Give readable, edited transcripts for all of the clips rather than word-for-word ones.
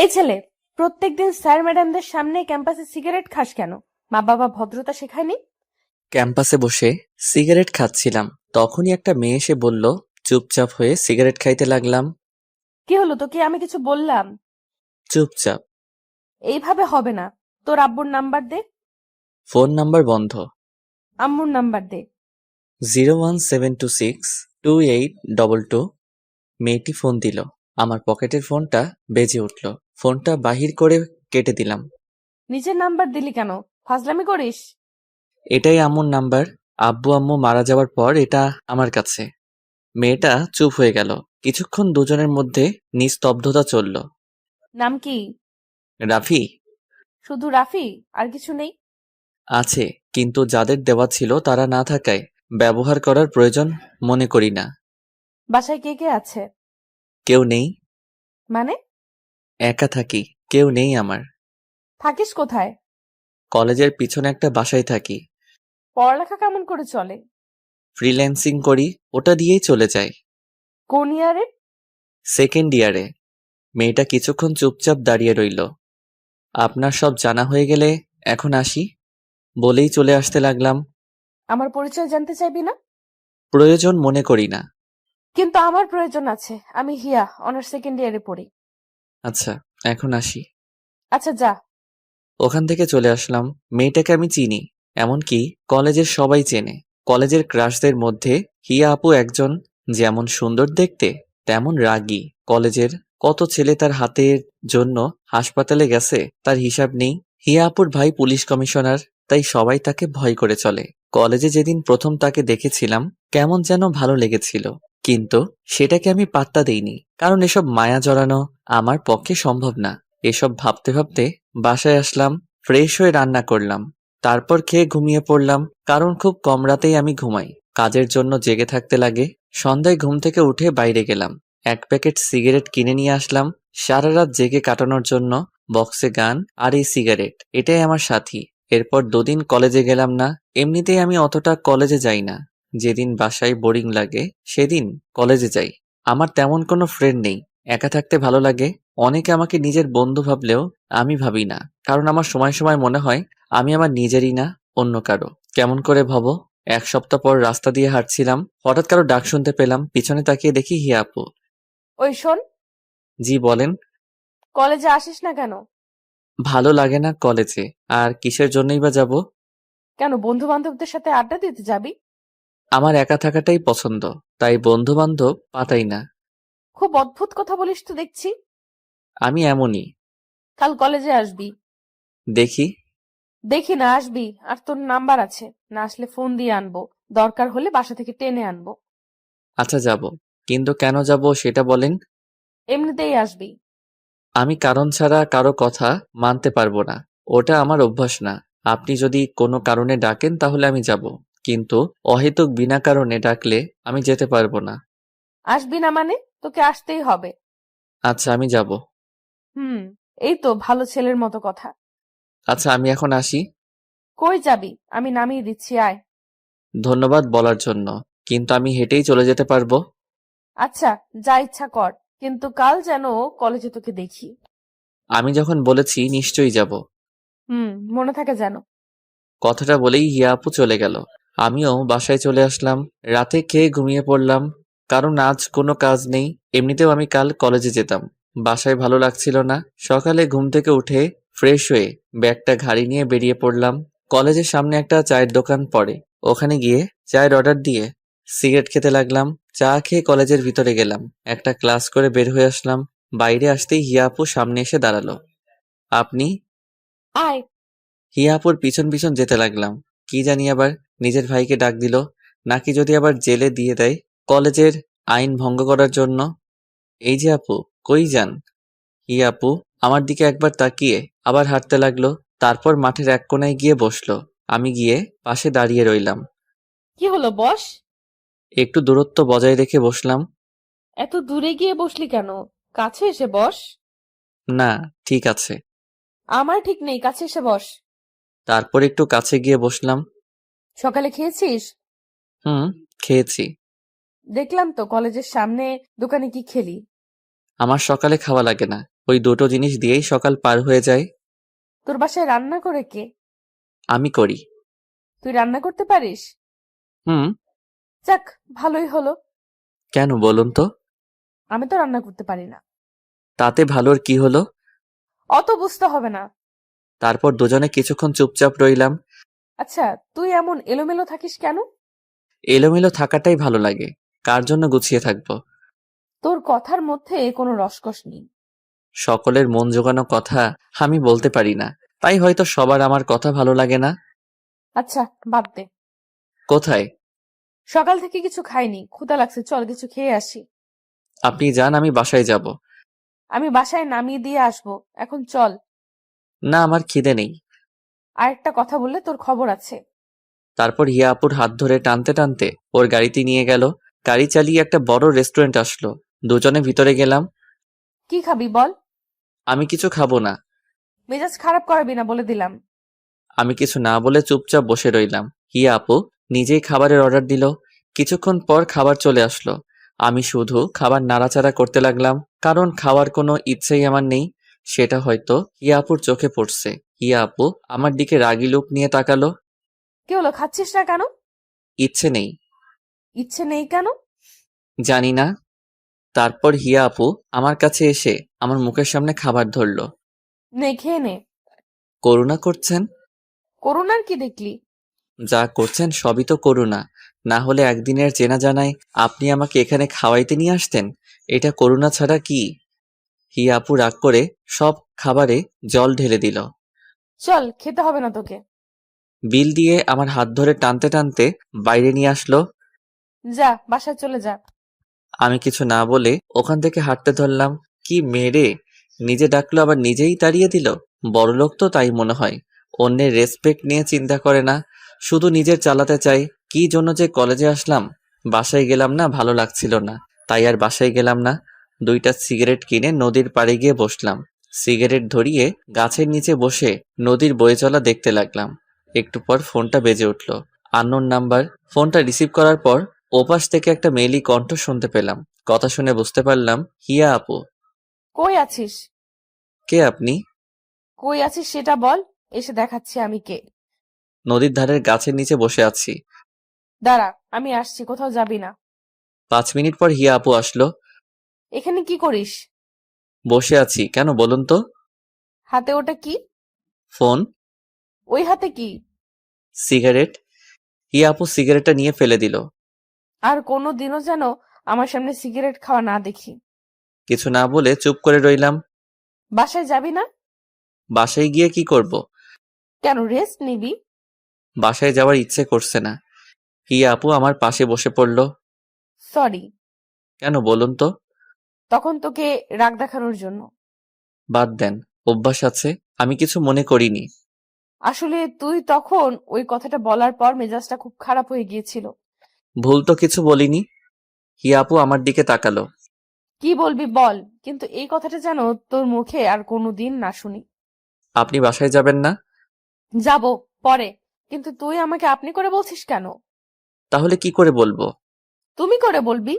এই ছেলে, প্রত্যেকদিন স্যার ম্যাডামদের সামনে ক্যাম্পাসে সিগারেট খাস কেন? মা বাবা ভদ্রতা শেখায়নি? ক্যাম্পাসে বসে সিগারেট খাচ্ছিলাম, তখনই একটা মেয়ে এসে বলল। চুপচাপ হয়ে সিগারেট খাইতে লাগলাম। কি হলো, তোকে আমি কিছু বললাম? চুপচাপ। এইভাবে হবে না। তোর আব্বুর নাম্বার দে। ফোন নাম্বার বন্ধ। আম্মুর নাম্বার দে। 017262822। মেয়েটি ফোন দিল। আমার পকেটের ফোনটা বেজে উঠল। ফোনটা বাহির করে কেটে দিলাম। নিজের নাম্বার দিলি কেন? ফাজলামি করিস? এটাই আম্মুর নাম্বার। আব্বু আম্মু মারা যাওয়ার পর এটা আমার কাছে। মেয়েটা চুপ হয়ে গেল। কিছুক্ষণ দুজনের মধ্যে নিস্তব্ধতা চলল। নাম কি? রাফি। শুধু রাফি? আর কিছু নেই? আছে, কিন্তু যাদের দেওয়া ছিল তারা না থাকায় ব্যবহার করার প্রয়োজন মনে করি না। বাসায় কে কে আছে? কেউ নেই। মানে? একা থাকি, কেউ নেই আমার। থাকিস কোথায়? কলেজের পিছনে একটা বাসায় থাকি। পড়ালেখা কেমন করে চলে? ফ্রিল্যান্সিং করি, ওটা দিয়েই চলে যায়। কোন ইয়ারে? সেকেন্ড ইয়ারে। মেয়েটা কিছুক্ষণ চুপচাপ দাঁড়িয়ে রইল। আপনার সব জানা হয়ে গেলে এখন আসি বলেই চলে আসতে লাগলাম। আমার পরিচয় জানতে চাইবি না? প্রয়োজন মনে করি না। কিন্তু আমার প্রয়োজন আছে। আমি হিয়া, অনার্স সেকেন্ড ইয়ারে পড়ি। আচ্ছা, এখন আসি। আচ্ছা, যা। ওখান থেকে চলে আসলাম। মেয়েটাকে আমি চিনি, এমনকি কলেজের সবাই চেনে। কলেজের ক্রাশদের মধ্যে হিয়া আপু একজন। যেমন সুন্দর দেখতে, তেমন রাগী। কলেজের কত ছেলে তার হাতের জন্য হাসপাতালে গেছে তার হিসাব নেই। হিয়া আপুর ভাই পুলিশ কমিশনার, তাই সবাই তাকে ভয় করে চলে। কলেজে যেদিন প্রথম তাকে দেখেছিলাম, কেমন যেন ভালো লেগেছিল, কিন্তু সেটাকে আমি পাত্তা দেইনি, কারণ এসব মায়া জড়ানো আমার পক্ষে সম্ভব না। এসব ভাবতে ভাবতে বাসায় আসলাম। ফ্রেশ হয়ে রান্না করলাম, তারপর খেয়ে ঘুমিয়ে পড়লাম, কারণ খুব কম রাতেই আমি ঘুমাই। কাজের জন্য জেগে থাকতে লাগে। সন্ধ্যায় ঘুম থেকে উঠে বাইরে গেলাম। এক প্যাকেট সিগারেট কিনে নিয়ে আসলাম সারা রাত জেগে কাটানোর জন্য। বক্সে গান আর এই সিগারেট, এটাই আমার সাথী। এরপর দুদিন কলেজে গেলাম না। এমনিতেই আমি অতটা কলেজে যাই না। যেদিন বাসায় বোরিং লাগে সেদিন কলেজে যাই। আমার তেমন কোনো ফ্রেন্ড নেই। একা থাকতে ভালো লাগে। অনেকে আমাকে নিজের বন্ধু ভাবলেও আমি ভাবি না, কারণ আমার সময় সময় মনে হয় আমি আমার নিজেরই না, অন্য কারো। কেমন করে ভাবো? এক সপ্তাহ পর রাস্তা দিয়ে হাঁটছিলাম, হঠাৎ কারো ডাক শুনতে পেলাম। পিছনে তাকিয়ে দেখি হিয়া আপু। ওই শোন, জি বলেন। কলেজে আসিস না কেন? ভালো লাগে না কলেজে। আর কিসের জন্যই বা যাব? কেন, বন্ধু বান্ধবদের সাথে আড্ডা দিতে যাবি? আমার একা থাকাটাই পছন্দ, তাই বন্ধু বান্ধব পাতাই না। খুব অদ্ভুত কথা বলিস তো দেখছি। আমি এমনই। কাল কলেজে আসবি। দেখি। দেখি না, আসবি। আর তোর নাম্বার আছে, না আসলে ফোন দিয়ে আনবো। দরকার হলে বাসা থেকে টেনে আনবো। আচ্ছা, যাব। কিন্তু কেন যাব সেটা বলেন। এমনিতেই আসবি। আমি কারণ ছাড়া কারো কথা মানতে পারবো না। ওটা আমার অভ্যাস না। আপনি যদি কোনো কারণে ডাকেন তাহলে আমি যাব, কিন্তু অহেতুক বিনা কারণে ডাকলে আমি যেতে পারবো না। আসবি না মানে? তোকে আসতেই হবে। আচ্ছা, আমি যাব। হুম। এই তো ভালো ছেলের মতো কথা। আচ্ছা, আমি এখন আসি। কই যাবি? আমি নামিয়ে দিচ্ছি, আয়। ধন্যবাদ বলার জন্য, কিন্তু আমি হেঁটেই চলে যেতে পারবো। আচ্ছা, যা ইচ্ছা কর, কিন্তু কাল যেন কলেজে তোকে দেখি। আমি যখন বলেছি নিশ্চয়ই যাব। হুম, মনে থাকে যেন। কথাটা বলেই হিয়া আপু চলে গেল। আমিও বাসায় চলে আসলাম। রাতে খেয়ে ঘুমিয়ে পড়লাম, কারণ আজ কোনো কাজ নেই। এমনিতেও আমি কাল কলেজে যেতাম। বাসায় ভালো লাগছিল না। সকালে ঘুম থেকে উঠে ফ্রেশ হয়ে ব্যাগটা ঘাড়ি নিয়ে বেরিয়ে পড়লাম। কলেজের সামনে একটা চায়ের দোকান পড়ে, ওখানে গিয়ে চায়ের অর্ডার দিয়ে সিগারেট খেতে লাগলাম। চা খেয়ে কলেজের ভিতরে গেলাম। একটা ক্লাস করে বের হয়ে আসলাম। বাইরে আসতেই হিয়া আপু সামনে এসে দাঁড়ালো। আপনি? আয়। হিয়া আপুর পিছন পিছন যেতে লাগলাম। কি জানি আবার নিজের ভাইকে ডাক দিল, নাকি যদি আবার জেলে দিয়ে দেয় কলেজের আইন ভঙ্গ করার জন্য। এই যে আপু, কই যান? হিয়া আপু আমার দিকে একবার তাকিয়ে আবার হাঁটতে লাগলো। তারপর মাঠের এক কোনায় গিয়ে বসলো। আমি গিয়ে পাশে দাঁড়িয়ে রইলাম। কি হলো, বস। একটু দূরত্ব বজায় রেখে বসলাম। এত দূরে গিয়ে বসলি কেন? কাছে এসে বস। না, ঠিক আছে। আমার ঠিক নেই, কাছে এসে বস। তারপর একটু কাছে গিয়ে বসলাম। সকালে খেয়েছিস? হুম, খেয়েছি। দেখলাম তো কলেজের সামনে দোকানে কি খেলি। আমার সকালে খাওয়া লাগে না। ওই দুটো জিনিস দিয়েই সকাল পার হয়ে যায়। তোর বাসায় রান্না করে কে? আমি করি। তুই রান্না করতে পারিস? হুম। যাক, ভালোই হলো। কেন বলুন তো? আমি তো রান্না করতে পারি না। তাতে ভালোর কি হলো? অত বুঝতে হবে না। তারপর দুজনে কিছুক্ষণ চুপচাপ রইলাম। আচ্ছা, তুই এমন এলোমেলো থাকিস কেন? এলোমেলো থাকাটাই ভালো লাগে। কার জন্য গুছিয়ে থাকবো? তোর কথার মধ্যে কোনো রসকস নেই। সকলের মন জোগানো কথা আমি বলতে পারি না, তাই হয়তো সবার আমার কথা ভালো লাগে না। আচ্ছা, বাদ দে। কোথায়? সকাল থেকে কিছু খাইনি, ক্ষুধা লাগছে, চল কিছু খেয়ে আসি। আপনি যান, আমি বাসায় যাব। আমি বাসায় নামিয়ে দিয়ে আসবো, এখন চল। না, আমার খিদে নেই। আর একটা কথা বললে তোর খবর আছে। তারপর হিয়া আপুর হাত ধরে টানতে টানতে ওর গাড়িতে নিয়ে গেল। গাড়ি চালিয়ে একটা বড় রেস্টুরেন্ট আসলো। দুজনে ভিতরে গেলাম। কি খাবি বল? আমি কিছু খাবো না। মেজাজ খারাপ করাবি না বলে দিলাম। আমি কিছু না বলে চুপচাপ বসে রইলাম। হিয়া আপু নিজেই খাবারের অর্ডার দিল। কিছুক্ষণ পর খাবার চলে আসলো। আমি শুধু খাবার নাড়াচাড়া করতে লাগলাম, কারণ খাওয়ার কোনো ইচ্ছেই আমার নেই। সেটা হয়তো হিয়া আপুর চোখে পড়ছে। হিয়া আপু আমার দিকে রাগী লোক নিয়ে তাকালো। কি হলো, খাচ্ছিস না কেন? ইচ্ছে নেই। ইচ্ছে নেই কেন? জানি না। তারপর হিয়া আপু আমার কাছে এসে আমার মুখের সামনে খাবার ধরলো। নে, খেয়ে নে। করুণা করছেন? করোনার কি দেখলি? যা করছেন সবই তো করুণা। না হলে একদিনের চেনা জানায় আপনি আমাকে এখানে খাওয়াইতে নিয়ে আসতেন। এটা করুণা ছাড়া কি? হিয়া আপু রাগ করে সব খাবারে জল ঢেলে দিল। চল, খেতে হবে না তোকে। বিল দিয়ে আমার হাত ধরে টানতে টানতে বাইরে নিয়ে আসলো। যা, বাসায় চলে যা। আমি কিছু না বলে ওখান থেকে হাঁটতে ধরলাম। কি মেরে, নিজে ডাকলো আবার নিজেই তাড়িয়ে দিল। বড়লোক তো তাই মনে হয়। অন্যের রেসপেক্ট নিয়ে চিন্তা করে না, শুধু নিজের চালাতে চাই। কি জন্য যে কলেজে আসলাম। বাসায় গেলাম না, ভালো লাগছিল না, তাই আর বাসায় গেলাম না। দুইটা সিগারেট কিনে নদীর পাড়ে গিয়ে বসলাম। সিগারেট ধরিয়ে গাছের নিচে বসে নদীর বয়ে চলা দেখতে লাগলাম। একটু পর ফোনটা বেজে উঠল। Unknown number. ফোনটা রিসিভ করার পর ওপাশ থেকে একটা মেয়েলি কণ্ঠ শুনতে পেলাম। কথা শুনে বুঝতে পারলাম হিয়া আপু। কই আছিস? কে আপনি? কই আছিস সেটা বল, এসে দেখাচ্ছি আমি কে। নদীর ধারের গাছের নিচে বসে আছি। দাঁড়া, আমি আসছি, কোথাও যাবি না। 5 মিনিট পর হিয়া আপু আসলো। এখানে কি করিস? বসে আছি, কেন বলুন তো? হাতে ওটা কি? ফোন। ওই হাতে কি? সিগারেট। হিয়া আপু সিগারেটটা নিয়ে ফেলে দিল। আর কোনো দিনও যেন আমার সামনে সিগারেট খাওয়া না দেখি। কিছু না বলে চুপ করে রইলাম। বাসায় যাবি না? বাসায় গিয়ে কি করব? কেন, রেস্ট নিবি? বাসায় যাওয়ার ইচ্ছে করছে না। হিয়া আপু আমার পাশে বসে পড়ল। সরি। কেন বলুন তো? তখন তোকে রাগ দেখানোর জন্য। বাদ দেন, অভ্যাস আছে। আমি কিছু মনে করিনি। আসলে তুই তখন ওই কথাটা বলার পর মেজাজটা খুব খারাপ হয়ে গিয়েছিল। ভুল তো কিছু বলিনি। হিয়া আপু আমার দিকে তাকালো। কি বলবি বল, কিন্তু এই কথাটা যেন তোর মুখে আর কোনোদিন না শুনি। আপনি বাসায় যাবেন না? যাব, পরে। কিন্তু তুই আমাকে আপনি করে বলছিস কেন? তাহলে কি করে বলবো? তুমি করে বলবি।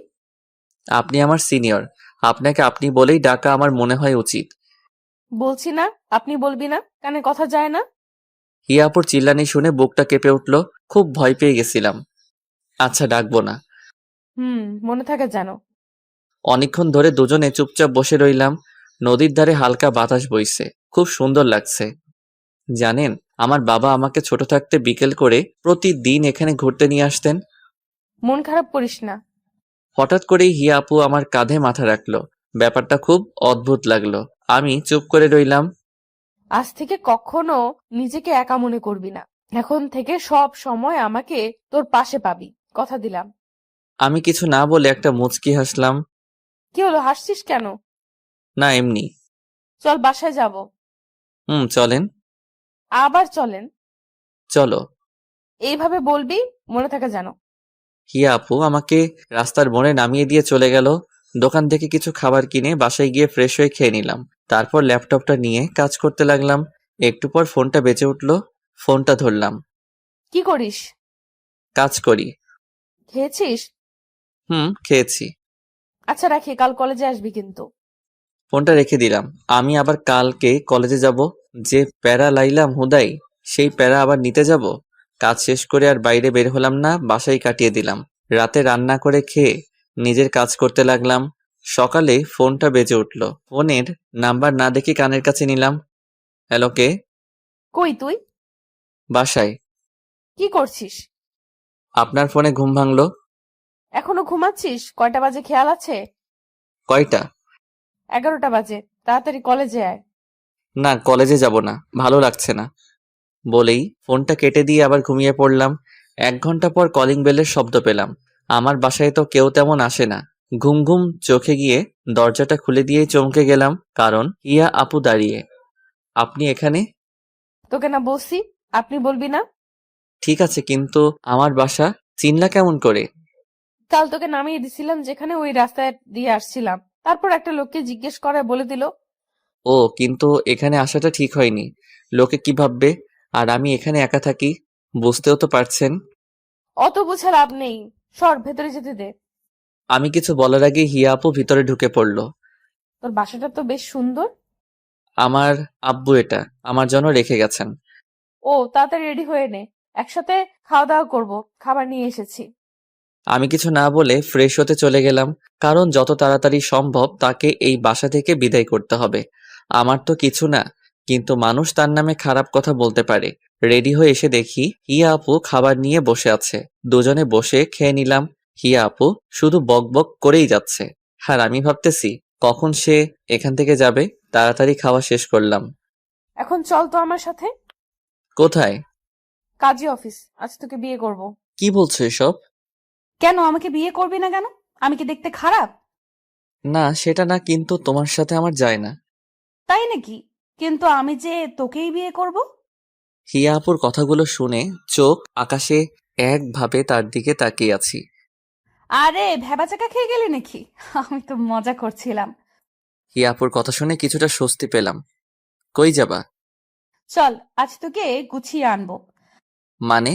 আপনি আমার সিনিয়র। আপনাকে আপনি বলেই ডাকা আমার মনে হয় উচিত। বলছি না, আপনি বলবি না, কানে কথা যায় না। হিয়া আপুর চিল্লানি শুনে বুকটা কেঁপে উঠল। খুব ভয় পেয়ে গেছিলাম। আচ্ছা, ডাকবো না। মনে থাকে যেন। অনেকক্ষণ ধরে দুজনে চুপচাপ বসে রইলাম। নদীর ধারে হালকা বাতাস বইছে, খুব সুন্দর লাগছে। জানেন, আমার বাবা আমাকে ছোট থাকতে বিকেল করে প্রতিদিন এখানে ঘুরতে নিয়ে আসতেন। মন খারাপ করিস না। হঠাৎ করেই হিয়া আপু আমার কাঁধে মাথা রাখলো। ব্যাপারটা খুব অদ্ভুত লাগলো। আমি চুপ করে রইলাম। আজ থেকে কখনো নিজেকে একা মনে করবি না। এখন থেকে সব সময় আমাকে তোর পাশে পাবি, কথা দিলাম। আমি কিছু না বলে একটা মুচকি হাসলাম। কি হলো, হাসছিস কেন? না, এমনি। চল, বাসায় যাব। চলেন। আবার চলেন? চলো। এইভাবে বলবি, মনে থাকে যেন। হিয়া আপু আমাকে রাস্তার মোড়ে নামিয়ে দিয়ে চলে গেল। দোকান থেকে কিছু খাবার কিনে বাসায় গিয়ে ফ্রেশ হয়ে খেয়ে নিলাম। তারপর ল্যাপটপটা নিয়ে কাজ করতে লাগলাম। একটু পর ফোনটা বেজে উঠল। ফোনটা ধরলাম। কি করিস? কাজ করি। খেয়েছিস? খেয়েছি। আচ্ছা রাখি, কাল কলেজে আসবি কিন্তু। ফোনটা রেখে দিলাম। আমি আবার কালকে কলেজে যাব। যে প্যারা লাইলাম হুদাই, সেই প্যারা আবার নিতে যাব। কাজ শেষ করে আর বাইরে বের হলাম না, বাসায় কাটিয়ে দিলাম। রাতে রান্না করে খেয়ে নিজের কাজ করতে লাগলাম। সকালে ফোনটা বেজে উঠল। ফোনের নাম্বার না দেখে কানের কাছে নিলাম। হ্যালো, কে? কই তুই? বাসায়। কি করছিস? আপনার ফোনে ঘুম ভাঙলো। এখনো ঘুমাচ্ছিস? কয়টা বাজে খেয়াল আছে? কয়টা? 11টা বাজে। তাড়াতাড়ি কলেজে আয়। না, কলেজে যাব না, ভালো লাগছে না বলেই ফোনটা কেটে দিয়ে আবার ঘুমিয়ে পড়লাম। 1 ঘন্টা পর কলিং বেলের শব্দ পেলাম। আমার বাসায় তো কেউ তেমন আসে না। ঘুম ঘুম চোখে গিয়ে দরজাটা খুলে দিয়েই চমকে গেলাম, কারণ হিয়া আপু দাঁড়িয়ে। আপনি এখানে? তোকে না বলছি আপনি বলবি না? ঠিক আছে, কিন্তু আমার বাসা চিনলা কেমন করে? কাল তোকে নামিয়ে দিছিলাম যেখানে, ওই রাস্তায় দিয়ে আসছিলাম, তারপর একটা লোককে জিজ্ঞেস করায় বলে দিল। ও, কিন্তু এখানে আসাটা ঠিক হয়নি। লোকে কি ভাববে? আর আমি এখানে একা থাকি, বুঝতেও তো পারছেন। অত বুঝে লাভ নেই, সর ভেতরে যেতে দে। আমি কিছু বলার আগে হিয়া আপু ভিতরে ঢুকে পড়ল। তোর বাসাটা তো বেশ সুন্দর। আমার আব্বু এটা আমার জন্য রেখে গেছেন। ও, তাড়াতাড়ি রেডি হয়ে নে, একসাথে খাওয়া দাওয়া করবো, খাবার নিয়ে এসেছি। আমি কিছু না বলে ফ্রেশ হতে চলে গেলাম, কারণ যত তাড়াতাড়ি সম্ভব তাকে এই বাসা থেকে বিদায় করতে হবে। আমার তো কিছু না, কিন্তু মানুষ তার নামে খারাপ কথা বলতে পারে। রেডি হয়ে এসে দেখি হিয়া আপু খাবার নিয়ে বসে আছে। দুজনে বসে খেয়ে নিলাম। হিয়া আপু শুধু বক বক করেই যাচ্ছে। আর আমি ভাবতেছি কখন সে এখান থেকে যাবে। তাড়াতাড়ি খাওয়া শেষ করলাম। এখন চল তো আমার সাথে। কোথায়? কাজী অফিস, আজ তোকে বিয়ে করব। কি বলছো এসব? কেন আমাকে বিয়ে করবি না কেন? আমি কি দেখতে খারাপ? না, সেটা না, কিন্তু তোমার সাথে আমার যায় না। তাই নাকি? কিন্তু আমি যে তোকেই বিয়ে করব। হিয়া আপুর কথাগুলো শুনে চোখ আকাশে একভাবে তার দিকে তাকিয়ে আছি। আরে ভ্যাবাচাকা খেয়ে গেলি নাকি? আমি তো মজা করছিলাম। হিয়া আপুর কথা শুনে কিছুটা স্বস্তি পেলাম। কই যাবা? চল আজ তোকে গুছিয়ে আনবো। মানে?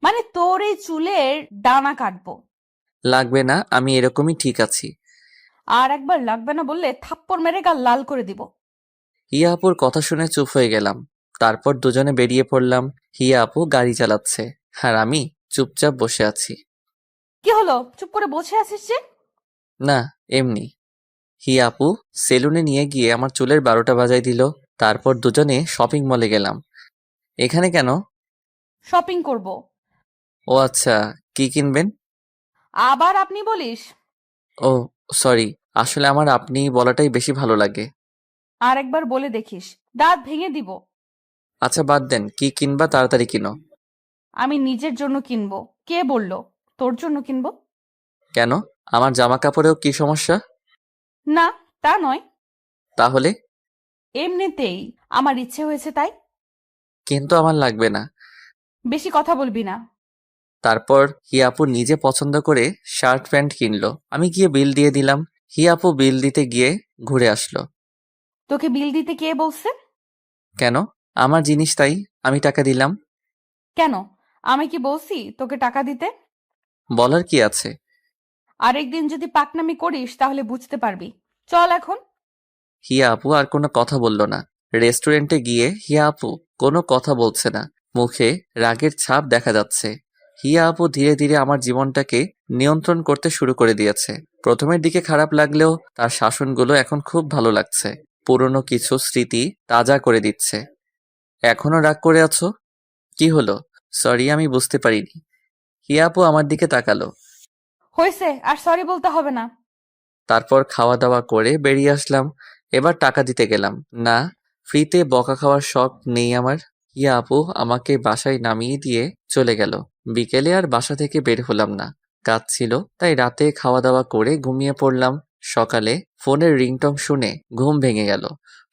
মানে তোর এই চুলের ডানা কাটবো। লাগবে না, আমি এরকমই ঠিক আছি। আর একবার লাগবে না বললে থাপ্পড় মেরে গাল লাল করে দিব। হিয়া আপুর কথা শুনে চুপ হয়ে গেলাম। তারপর দুজনে বেরিয়ে পড়লাম। হিয়া আপু গাড়ি চালাচ্ছে, আর আমি চুপচাপ বসে আছি। কি হলো, চুপ করে বসে আছিস যে? না, এমনি। হিয়া আপু সেলুনে নিয়ে গিয়ে আমার চুলের 12টা বাজায় দিল। তারপর দুজনে শপিং মলে গেলাম। এখানে কেন? শপিং করব। ও আচ্ছা, কি কিনবেন? আবার আপনি বলিস? ও সরি, আসলে আমার আপনি বলাটাই বেশি ভালো লাগে। আর একবার বলে দেখিস, দাঁত ভেঙে দিব। আচ্ছা বাদ দেন, কি কিনবা তাড়াতাড়ি কিনো। আমি নিজের জন্য কিনবো। কে বলল তোর জন্য কিনবো? কেন? আমার জামা কাপড়েও কি সমস্যা? না, তা নয়। তাহলে? এমনিতেই আমার ইচ্ছে হয়েছে তাই। কিন্তু আমার লাগবে না। বেশি কথা বলবি না। তারপর হিয়া আপু নিজে পছন্দ করে শার্ট প্যান্ট কিনলো। আমি গিয়ে বিল দিয়ে দিলাম। হিয়া আপু বিল দিতে গিয়ে ঘুরে আসলো। তোকে বিল দিতে কে বলছে? কেন? আমার জিনিস তাই, আমি টাকা দিলাম। কেন? আমি কি বলছি তোকে টাকা দিতে? বলার কি আছে? আরেকদিন যদি পাকনামি করিস তাহলে বুঝতে পারবি। চল এখন। হিয়া আপু আর কোনো কথা বলল না। রেস্টুরেন্টে গিয়ে হিয়া আপু কোনো কথা বলছে না, মুখে রাগের ছাপ দেখা যাচ্ছে। হিয়া আপু ধীরে ধীরে আমার জীবনটাকে নিয়ন্ত্রণ করতে শুরু করে দিয়েছে। প্রথমের দিকে খারাপ লাগলেও তার শাসনগুলো এখন খুব ভালো লাগছে। পুরনো কিছু স্মৃতি তাজা করে দিচ্ছে। এখনো রাগ করে আছো? কি হলো? সরি, আমি বুঝতে পারিনি। হিয়া আপু আমার দিকে তাকালো। হয়েছে, আর সরি বলতে হবে না। তারপর খাওয়া দাওয়া করে বেরিয়ে আসলাম। এবার টাকা দিতে গেলাম। না, ফ্রিতে বকা খাওয়ার শখ নেই আমার। হিয়া আপু আমাকে বাসায় নামিয়ে দিয়ে চলে গেল। বিকেলে আর বাসা থেকে বের হলাম না। কাজ ছিল, তাই রাতে খাওয়া দাওয়া করে ঘুমিয়ে পড়লাম। সকালে ফোনের রিংটং শুনে ঘুম ভেঙে গেল।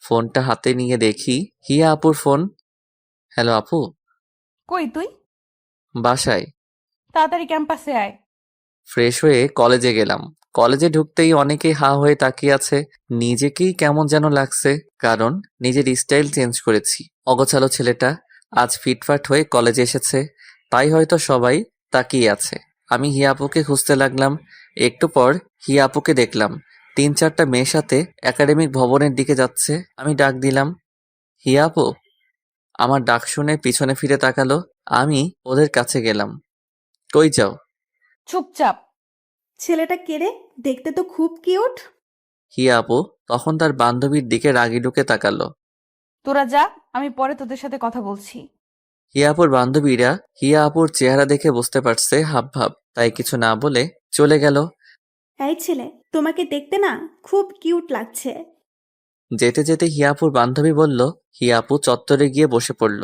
ফোনটা হাতে নিয়ে দেখি হিয়া আপুর ফোন। হ্যালো আপু। কই তুই? বাসায়। তাড়াতাড়ি ক্যাম্পাসে আয়। ফ্রেশ হয়ে কলেজে গেলাম। কলেজে ঢুকতেই অনেকেই হা হয়ে তাকিয়ে আছে। নিজেকেই কেমন যেন লাগছে, কারণ নিজের স্টাইল চেঞ্জ করেছি। অগোছালো ছেলেটা আজ ফিটফাট হয়ে কলেজে এসেছে, তাই হয়তো সবাই তাকিয়ে আছে। আমি হিয়া আপুকে খুঁজতে লাগলাম। একটু পর হিয়া আপুকে দেখলাম। 3-4টা মেয়ের সাথে একাডেমিক ভবনের দিকে যাচ্ছে। আমি ডাক দিলাম, হিয়া আপু। আমার ডাক শুনে পিছনে ফিরে তাকালো। আমি ওদের কাছে গেলাম। কই যাও? চুপচাপ। ছেলেটা কে রে? দেখতে তো খুব কিউট। হিয়া আপু তখন তার বান্ধবীর দিকে রাগি ঢুকে তাকালো। তোরা যা, আমি পরে তোদের সাথে কথা বলছি। হিয়া আপুর বান্ধবীরা হিয়া আপুর চেহারা দেখে বুঝতে পারছে হাবভাব, তাই কিছু না বলে চলে গেল। এই ছেলে, তোমাকে দেখতে না খুব কিউট লাগছে। যেতে যেতে হিয়া আপুর বান্ধবী বলল। হিয়া আপু চত্বরে গিয়ে বসে পড়ল।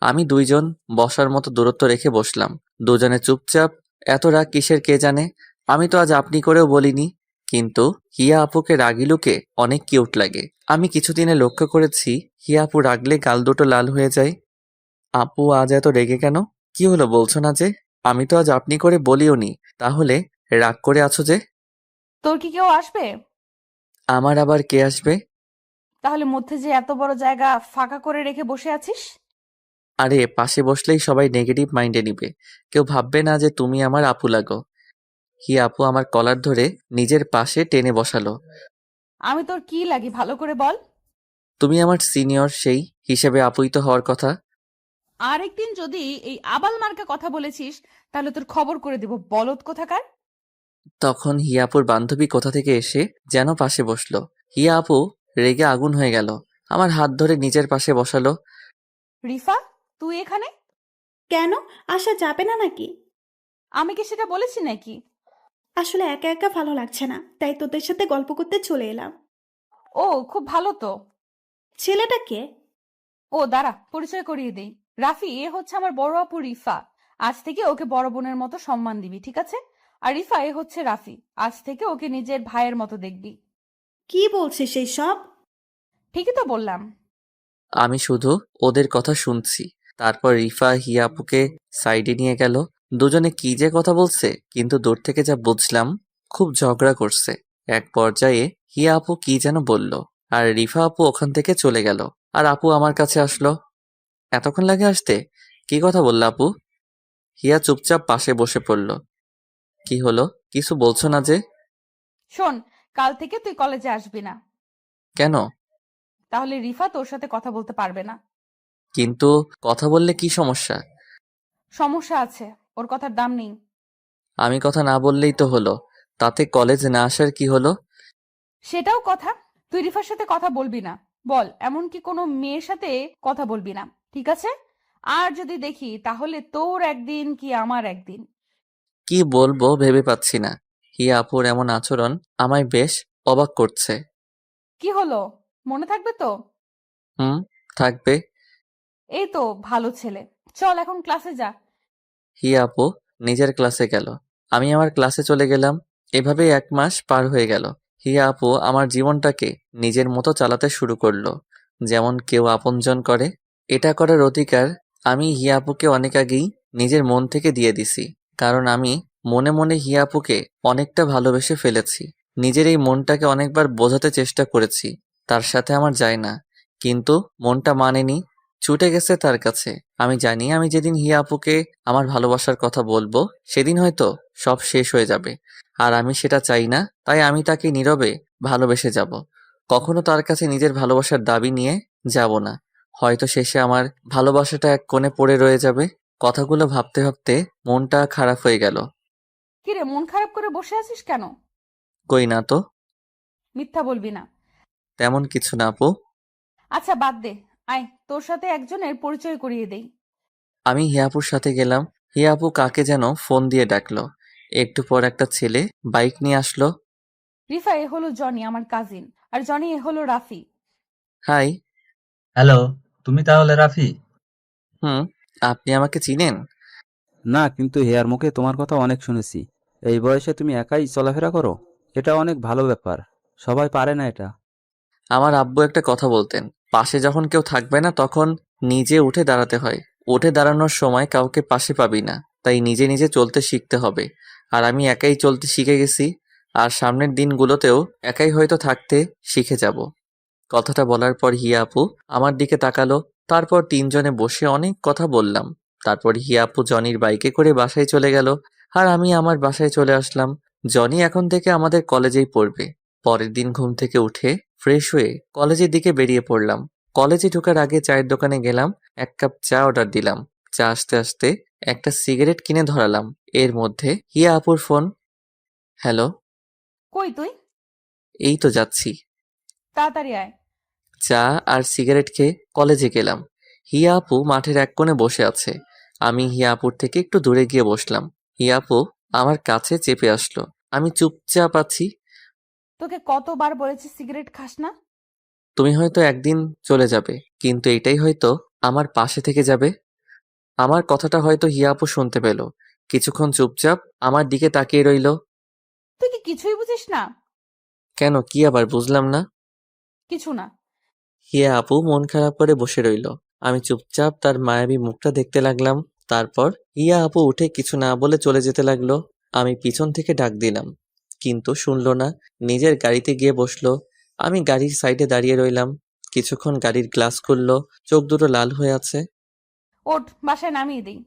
আমি দুইজন বসার মতো দূরত্ব রেখে বসলাম। দুজনে চুপচাপ। এত রাগ কিসের কে জানে। আমি তো আজ আপনি করেও বলিনি, কিন্তু হিয়া আপুকে রাগি লুকে অনেক কিউট লাগে। আমি কিছুদিনে লক্ষ্য করেছি হিয়া আপু রাগলে গাল দুটো লাল হয়ে যায়। আপু আজ এত রেগে কেন? কি হলো বলছো না যে? আমি তো আজ আপনি করে বলিওনি, তাহলে রাগ করে আছো যে? তোর কি কেউ আসবে? আমার আবার কে আসবে? তাহলে মধ্যে যে এত বড় জায়গা ফাঁকা করে রেখে বসে আছিস? আরে পাশে বসলেই সবাই নেগেটিভ মাইন্ডে নিবে, কেউ ভাববে না যে তুমি আমার আপু লাগো। হিয়া আপু আমার কলার ধরে নিজের পাশে টেনে বসালো। আমি তোর কি লাগি ভালো করে বল। তুমি আমার সিনিয়র, সেই হিসেবে আপুই তো হওয়ার কথা। আরেকদিন যদি এই আবাল মার্কা কথা বলেছিস তাহলে তোর খবর করে দেব, বলদ কোথাকার। তখন হিয়া আপুর বান্ধবী কোথা থেকে এসে যেন পাশে বসলো। হিয়া আপু রেগে আগুন হয়ে গেল, আমার হাত ধরে নিজের পাশে বসালো। রিফা, তুই এখানে? কেন? আসা যাবে না নাকি? আমি কি সেটা বলেছি নাকি? আসলে একা একা ভালো লাগছে না, তাই তোদের সাথে গল্প করতে চলে এলাম। ও খুব ভালো তো। ছেলেটা কে? ও দাঁড়া, পরিচয় করিয়ে দেই। রাফি, এ হচ্ছে আমার বড় আপু রিফা। আজ থেকে ওকে বড় বোনের মতো সম্মান দিবি, ঠিক আছে? আর রিফা, এ হচ্ছে রাফি। আজ থেকে ওকে নিজের ভাইয়ের মতো দেখবি। কি বলছিস সেই সব? ঠিকই তো বললাম। আমি শুধু ওদের কথা শুনছি। তারপর রিফা হিয়া আপুকে সাইডে নিয়ে গেল। দুজনে কি যে কথা বলছে, কিন্তু দূর থেকে যা বুঝলাম খুব ঝগড়া করছে। এক পর্যায়ে হিয়া আপু কি যেন বলল, আর রিফা আপু ওখান থেকে চলে গেল। আর আপু আমার কাছে আসলো। এতক্ষণ লাগে আসতে? কি কথা বলল আপু? হিয়া চুপচাপ পাশে বসে পড়ল। কি হলো, কিছু বলছো না যে? শোন, কাল থেকে তুই কলেজে আসবি না। কেন? তাহলে রিফা তোর সাথে কথা বলতে পারবে না। কিন্তু কথা বললে কি সমস্যা? সমস্যা আছে, ওর কথার দাম নেই। আমি কথা না বললেই তো হলো, তাতে কলেজ না আসার কি হলো? সেটাও কথা। তুই রিফার সাথে কথা বলবি না, বল, এমনকি কোনো মেয়ের সাথে কথা বলবি না, ঠিক আছে? আর যদি দেখি তাহলে তোর একদিন কি আমার একদিন। কি বলবো ভেবে পাচ্ছি না। হিয়া আপুর এমন আচরণ আমায় বেশ অবাক করছে। কি হলো, মনে থাকবে তো? হুম, থাকবে। এই তো ভালো ছেলে। চল এখন ক্লাসে যা। হিয়া আপু নিজের ক্লাসে গেল, আমি আমার ক্লাসে চলে গেলাম। এভাবেই 1 মাস পার হয়ে গেল। হিয়া আপু আমার জীবনটাকে নিজের মতো চালাতে শুরু করলো, যেমন কেউ আপনজন করে। এটা করার অধিকার আমি হিয়া আপুকে অনেক আগেই নিজের মন থেকে দিয়ে দিছি, কারণ আমি মনে মনে হিয়া আপুকে অনেকটা ভালোবেসে ফেলেছি। নিজের এই মনটাকে অনেকবার বোঝাতে চেষ্টা করেছি তার সাথে আমার যায় না, কিন্তু মনটা মানেনি, ছুটে গেছে তার কাছে। আমি জানি আমি যেদিন হিয়া আপুকে আমার ভালোবাসার কথা বলবো সেদিন হয়তো সব শেষ হয়ে যাবে, আর আমি সেটা চাই না। তাই আমি তাকে নীরবে ভালোবেসে যাব, কখনো তার কাছে নিজের ভালোবাসার দাবি নিয়ে যাব না। হয়তো শেষে আমার ভালোবাসাটা এক কোণে পড়ে রয়ে যাবে। কথাগুলো ভাবতে ভাবতে মনটা খারাপ হয়ে গেল। কিরে, মন খারাপ করে বসে আছিস কেন? কই না তো, মিথ্যা বলবি না। তেমন কিছু না আপু। আচ্ছা বাদ দে, আয় তোর সাথে একজনের পরিচয় করিয়ে দেই। আমি হিয়াপুর সাথে গেলাম। হিয়া আপু কাকে যেন ফোন দিয়ে ডাকলো। একটু পর একটা ছেলে বাইক নিয়ে আসলো। রিফা, এ হলো জনি, আমার কাজিন। আর জনি, এ হলো রাফি। হাই। হ্যালো, তুমি তাহলে রাফি? হুম, আপনি আমাকে চিনেন? না, কিন্তু হেয়ার মুখে তোমার কথা অনেক শুনেছি। এই বয়সে তুমি একাই চলাফেরা করো? এটা অনেক ভালো ব্যাপার। সবাই পারে না এটা। আমার আব্বু একটা কথা বলতেন, পাশে যখন কেউ থাকবে না তখন নিজে উঠে দাঁড়াতে হয়। উঠে দাঁড়ানোর সময় কাউকে পাশে পাবি না, তাই নিজে নিজে চলতে শিখতে হবে। আর আমি একাই চলতে শিখে গেছি, আর সামনের দিনগুলোতেও একাই হয়তো থাকতে শিখে যাব। কথাটা বলার পর হিয়া আপু আমার দিকে তাকালো। তারপর তিনজনে বসে অনেক কথা বললাম। তারপর হিয়া আপু জনির বাইকে করে বাসায় চলে গেল, আর আমি আমার বাসায় চলে আসলাম। জনি এখন থেকে আমাদের কলেজেই পড়বে। পরের দিন ঘুম থেকে উঠে ফ্রেশ হয়ে কলেজের দিকে বেরিয়ে পড়লাম। কলেজে ঢোকার আগে চায়ের দোকানে গেলাম, 1 কাপ চা অর্ডার দিলাম। চা আসতে আসতে একটা সিগারেট কিনে ধরালাম। এর মধ্যে হিয়া আপুর ফোন। হ্যালো। কই তুই? এই তো যাচ্ছি। তাড়াতাড়ি আয়। চা আর সিগারেট খেয়ে কলেজে গেলাম। হিয়া আপু মাঠের এক কোণে বসে আছে। আমি হিয়া আপুর থেকে একটু দূরে গিয়ে বসলাম। হিয়া আপু আমার কাছে চেপে আসলো। আমি চুপচাপ আছি। তোকে কতবার বলেছি সিগারেট খাস না? তুমি হয়তো একদিন চলে যাবে, কিন্তু এটাই হয়তো আমার পাশে থেকে যাবে। আমার কথাটা হয়তো হিয়া আপু শুনতে পেল। কিছুক্ষণ চুপচাপ আমার দিকে তাকিয়ে রইল। তুই কি কিছুই বুঝিস না? কেন, কি আবার বুঝলাম না? কিছু না। হিয়া আপু মন খারাপ করে বসে রইল। আমি চুপচাপ তার মায়াবী মুখটা দেখতে লাগলাম। তারপর হিয়া আপু উঠে কিছু না বলে চলে যেতে লাগলো। আমি পিছন থেকে ডাক দিলাম, কিন্তু শুনলো না। নিজের গাড়িতে গিয়ে বসলো। আমি গাড়ির সাইডে দাঁড়িয়ে রইলাম। কিছুক্ষণ গাড়ির গ্লাস খুললো, চোখ দুটো লাল হয়ে আছে। ওঠ, বাসায় নামিয়ে দিই।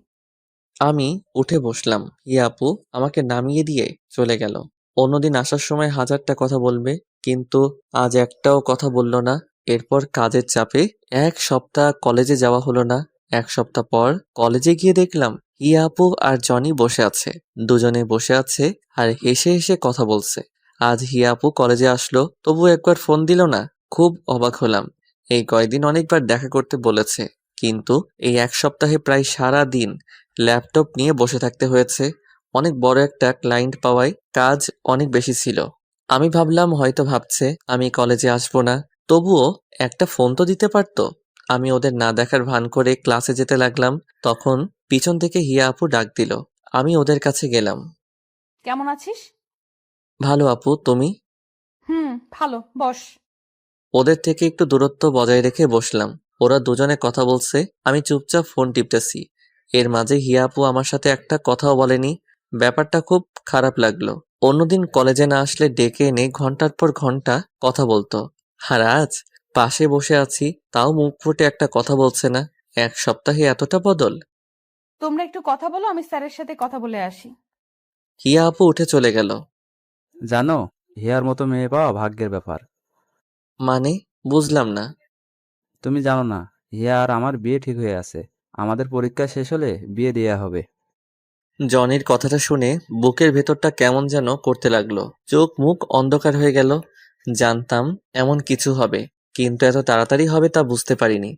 আমি উঠে বসলাম। হিয়া আপু আমাকে নামিয়ে দিয়ে চলে গেল। অন্যদিন আসার সময় হাজারটা কথা বলবে, কিন্তু আজ একটাও কথা বলল না। এরপর কাজের চাপে 1 সপ্তাহ কলেজে যাওয়া হলো না। 1 সপ্তাহ পর কলেজে গিয়ে দেখলাম হিয়া আপু আর জনি বসে আছে। দুজনে বসে আছে আর হেসে হেসে কথা বলছে। আজ হিয়া আপু কলেজে আসলো, তবু একবার ফোন দিল না। খুব অবাক হলাম। এই কয়দিন অনেকবার দেখা করতে বলেছে, কিন্তু এই 1 সপ্তাহে প্রায় সারা দিন ল্যাপটপ নিয়ে বসে থাকতে হয়েছে। অনেক বড় একটা ক্লায়েন্ট পাওয়ায় কাজ অনেক বেশি ছিল। আমি ভাবলাম হয়তো ভাবছে আমি কলেজে আসবো না, তবুও একটা ফোন তো দিতে পারতো। আমি ওদের না দেখার ভান করে ক্লাসে যেতে লাগলাম। তখন পিছন থেকে হিয়া আপু ডাক দিল। আমি ওদের কাছে গেলাম। কেমন আছিস? ভালো আপু, তুমি? ভালো, বস। ওদের থেকে একটু দূরত্ব বজায় রেখে বসলাম। ওরা দুজনে কথা বলছে, আমি চুপচাপ ফোন টিপতেছি। এর মাঝে হিয়া আপু আমার সাথে একটা কথাও বলেনি। ব্যাপারটা খুব খারাপ লাগলো। অন্যদিন কলেজে না আসলে ডেকে এনে ঘন্টার পর ঘন্টা কথা বলতো, আর আজ পাশে বসে আছি, তাও মুখ ফুটে একটা কথা বলছে না। 1 সপ্তাহে এতটা বদল! তোমরা একটু কথা বলো, আমি স্যারের সাথে কথা বলে আসি। হিয়া আপু উঠে চলে গেল। জানো, হিয়ার মতো মেয়ে পাওয়া ভাগ্যের ব্যাপার। মানে, বুঝলাম না। তুমি জানো না, হিয়া আর আমার বিয়ে ঠিক হয়ে আছে। আমাদের পরীক্ষা শেষ হলে বিয়ে দেয়া হবে। জনির কথাটা শুনে বুকের ভেতরটা কেমন যেন করতে লাগলো। চোখ মুখ অন্ধকার হয়ে গেল। জানতাম এমন কিছু হবে, কিন্তু এত তাড়াতাড়ি হবে তা বুঝতে পারিনি।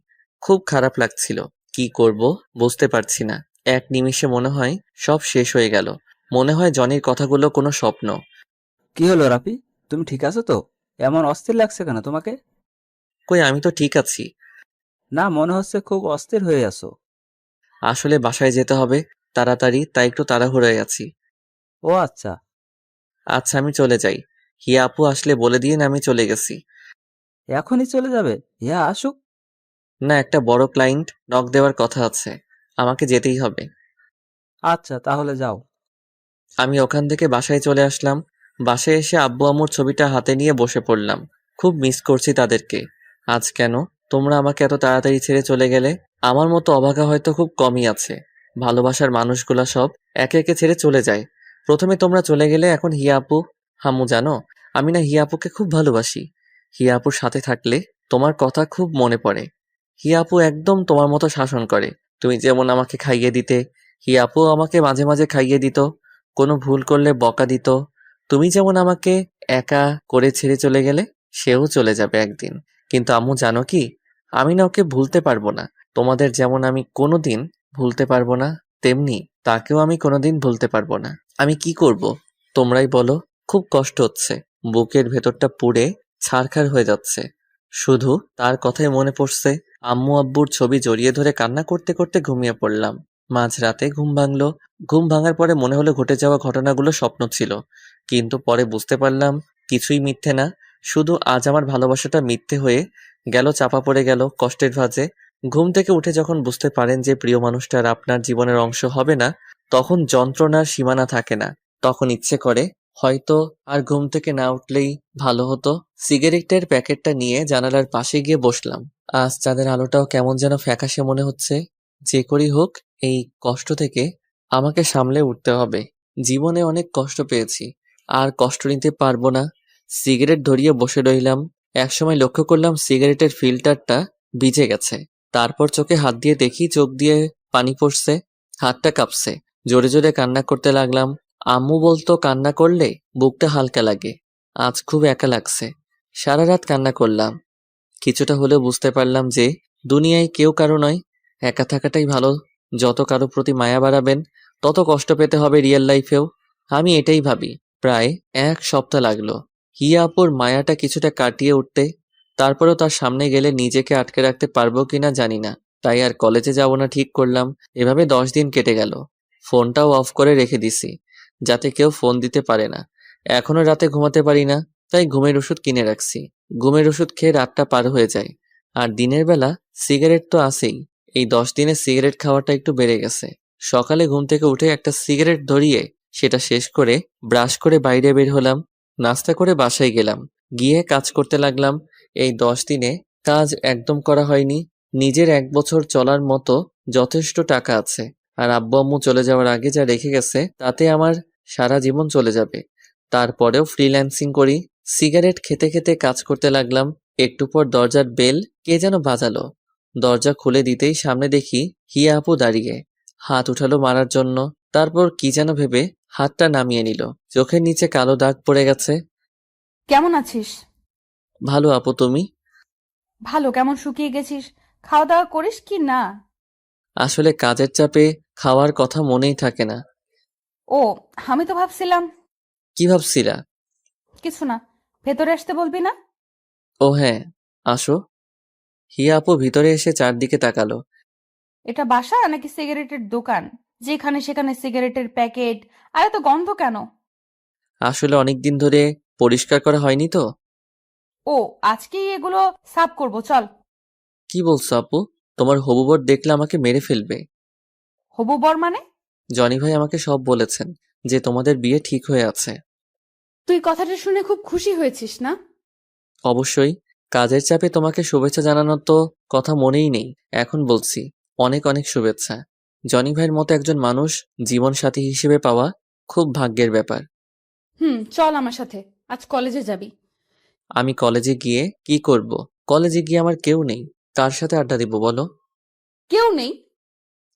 খুব খারাপ লাগছিল। কি করব বুঝতে পারছি না। এক নিমিষে মনে হয় সব শেষ হয়ে গেল। মনে হয় জনির কথাগুলো কোনো স্বপ্ন। কি হলো রাফি, তুমি ঠিক আছো তো? এমন অস্থির লাগছে কেন তোমাকে? কই, আমি তো ঠিক আছি। না, মনে হচ্ছে খুব অস্থির হয়ে আছো। আসলে বাসায় যেতে হবে তাড়াতাড়ি, তাই একটু তাড়াহুড়োয় আছি। ও আচ্ছা। আচ্ছা, আমি চলে যাই। হিয়া আপু আসলে বলে দিয়ে আমি চলে গেছি। এখনই চলে যাবে? হিয়া আসুক। না, একটা বড় ক্লায়েন্ট নক দেওয়ার কথা আছে, আমাকে যেতেই হবে। আচ্ছা, তাহলে যাও। আমি ওখান থেকে বাসায় চলে আসলাম। বাসায় এসে আব্বু আম্মুর ছবিটা হাতে নিয়ে বসে পড়লাম। খুব মিস করছি তাদেরকে। আজ কেন তোমরা আমাকে এত তাড়াতাড়ি ছেড়ে চলে গেলে? আমার মতো অভাগা হয়তো খুব কমই আছে। ভালোবাসার মানুষগুলা সব একে একে ছেড়ে চলে যায়। প্রথমে তোমরা চলে গেলে, এখন হিয়া আপু। হামু, জানো আমি না হিয়া আপুকে খুব ভালোবাসি। হিয়া আপুর সাথে থাকলে তোমার কথা খুব মনে পড়ে। হিয়া আপু একদম তোমার মতো শাসন করে। তুমি যেমন আমাকে খাইয়ে দিতে, হিয়া আপু আমাকে মাঝে মাঝে খাইয়ে দিত। কোনো ভুল করলে বকা দিত। তুমি যেমন আমাকে একা করে ছেড়ে চলে গেলে, সেও চলে যাবে একদিন। কিন্তু আম্মু, জানো কি, আমি না ওকে ভুলতে পারবো না। তোমাদের যেমন আমি কোনোদিন ভুলতে পারবো না, তেমনি তাকেও আমি কোনোদিন ভুলতে পারবো না। আমি কি করব তোমরাই বলো। খুব কষ্ট হচ্ছে। বুকের ভেতরটা পুড়ে ছারখার হয়ে যাচ্ছে। শুধু তার কথাই মনে পড়ছে। আম্মু আব্বুর ছবি জড়িয়ে ধরে কান্না করতে করতে ঘুমিয়ে পড়লাম। মাঝরাতে ঘুম ভাঙলো। ঘুম ভাঙার পরে মনে হলো ঘটে যাওয়া ঘটনাগুলো স্বপ্ন ছিল, কিন্তু পরে বুঝতে পারলাম কিছুই মিথ্যে না। শুধু আজ আমার ভালোবাসাটা মিথ্যে হয়ে গেল, চাপা পড়ে গেল কষ্টের ভাঁজে। ঘুম থেকে উঠে যখন বুঝতে পারেন যে প্রিয় মানুষটা আর আপনার জীবনের অংশ হবে না, তখন যন্ত্রণার সীমানা থাকে না। তখন ইচ্ছে করে হয়তো আর ঘুম থেকে না উঠলেই ভালো হতো। সিগারেটের প্যাকেটটা নিয়ে জানালার পাশে গিয়ে বসলাম। আজ চাঁদের আলোটাও কেমন যেন ফ্যাকাশে মনে হচ্ছে। যে করেই হোক, এই কষ্ট থেকে আমাকে সামলে উঠতে হবে। জীবনে অনেক কষ্ট পেয়েছি, আর কষ্ট নিতে পারবো না। সিগারেট ধরিয়ে বসে রইলাম। একসময় লক্ষ্য করলাম সিগারেটের ফিল্টারটা ভিজে গেছে। তারপর চোখে হাত দিয়ে দেখি চোখ দিয়ে পানি পড়ছে, হাতটা কাঁপছে। জোরে জোরে কান্না করতে লাগলাম। আম্মু বলতো কান্না করলে বুকটা হালকা লাগে। আজ খুব একা লাগছে। সারা রাত কান্না করলাম। কিছুটা হলেও বুঝতে পারলাম যে দুনিয়ায় কেউ কারো নয়, একা থাকাটাই ভালো। যত কারো প্রতি মায়া বাড়াবেন তত কষ্ট পেতে হবে রিয়েল লাইফেও। আমি এটাই ভাবি। প্রায় 1 সপ্তাহ লাগলো হিয়া আপুর মায়াটা কিছুটা কাটিয়ে উঠতে। তারপরেও তার সামনে গেলে নিজেকে আটকে রাখতে পারবো কিনা জানি না। তাই আর কলেজে যাব না ঠিক করলাম। এভাবে 10 দিন কেটে গেল। ফোনটাও অফ করে রেখে দিছি, যাতে কেউ ফোন দিতে পারে না। এখনো রাতে ঘুমাতে পারি না, তাই ঘুমের ওষুধ কিনে রাখছি। ঘুমের ওষুধ খেয়ে রাতটা পার হয়ে যায়। আর দিনের বেলা সিগারেট তো আছেই। এই 10 দিনে সিগারেট খাওয়াটা একটু বেড়ে গেছে। সকালে ঘুম থেকে উঠে একটা সিগারেট ধরিয়ে সেটা শেষ করে ব্রাশ করে বাইরে বের হলাম। নাস্তা করে বাসায় গেলাম। গিয়ে কাজ করতে লাগলাম। এই 10 দিনে কাজ একদম করা হয়নি। নিজের 1 বছর চলার মতো যথেষ্ট টাকা আছে। আর আব্বু আম্মু চলে যাওয়ার আগে যা রেখে গেছে তাতে আমার সারা জীবন চলে যাবে। তারপরেও ফ্রিল্যান্সিং করি। সিগারেট খেতে খেতে কাজ করতে লাগলাম। একটু পর দরজার বেল কে যেন বাজালো। দরজা খুলে দিতেই সামনে দেখি হিয়া আপু দাঁড়িয়ে। হাত উঠালো মারার জন্য, তারপর কি যেন ভেবে হাতটা নামিয়ে নিল। চোখের নিচে কালো দাগ পড়ে গেছে। কেমন আছিস? ভালো আপু, তুমি? ভালো। কেমন শুকিয়ে গেছিস? খাওয়া দাওয়া করিস কি না? আসলে কাজের চাপে খাওয়ার কথা মনেই থাকে না। ও, আমি তো ভাবছিলাম। কি ভাবছিলা? কিছু না। ভেতরে আসতে বলবি না? ও হ্যাঁ, আসো। হিয়া আপু ভিতরে এসে চারদিকে তাকালো। এটা বাসা নাকি সিগারেটের দোকান? যেখানে সেখানে সিগারেটের প্যাকেট। আর এত গন্ধ কেন? আসলে অনেকদিন ধরে পরিষ্কার করা হয়নি তো। ও, আজকেই এগুলো সাফ করব, চল। কি বলছো আপু? তোমার হবু বর দেখলে আমাকে মেরে ফেলবে। হবু বর মানে? জনি ভাই আমাকে সব বলেছেন যে তোমাদের বিয়ে ঠিক হয়ে আছে। তুই কথাটা শুনে খুব খুশি হয়েছিস না? অবশ্যই। কাজের চাপে তোমাকে শুভেচ্ছা জানানোর তো কথা মনেই নেই। এখন বলছি, অনেক অনেক শুভেচ্ছা। জনি ভাইয়ের মতো একজন মানুষ জীবন সাথী হিসেবে পাওয়া খুব ভাগ্যের ব্যাপার। চল আমার সাথে, আজ কলেজে যাবি। আমি কলেজে গিয়ে কি করব? কলেজে গিয়ে আমার কেউ নেই। কার সাথে আড্ডা দিব বলো? কেউ নেই?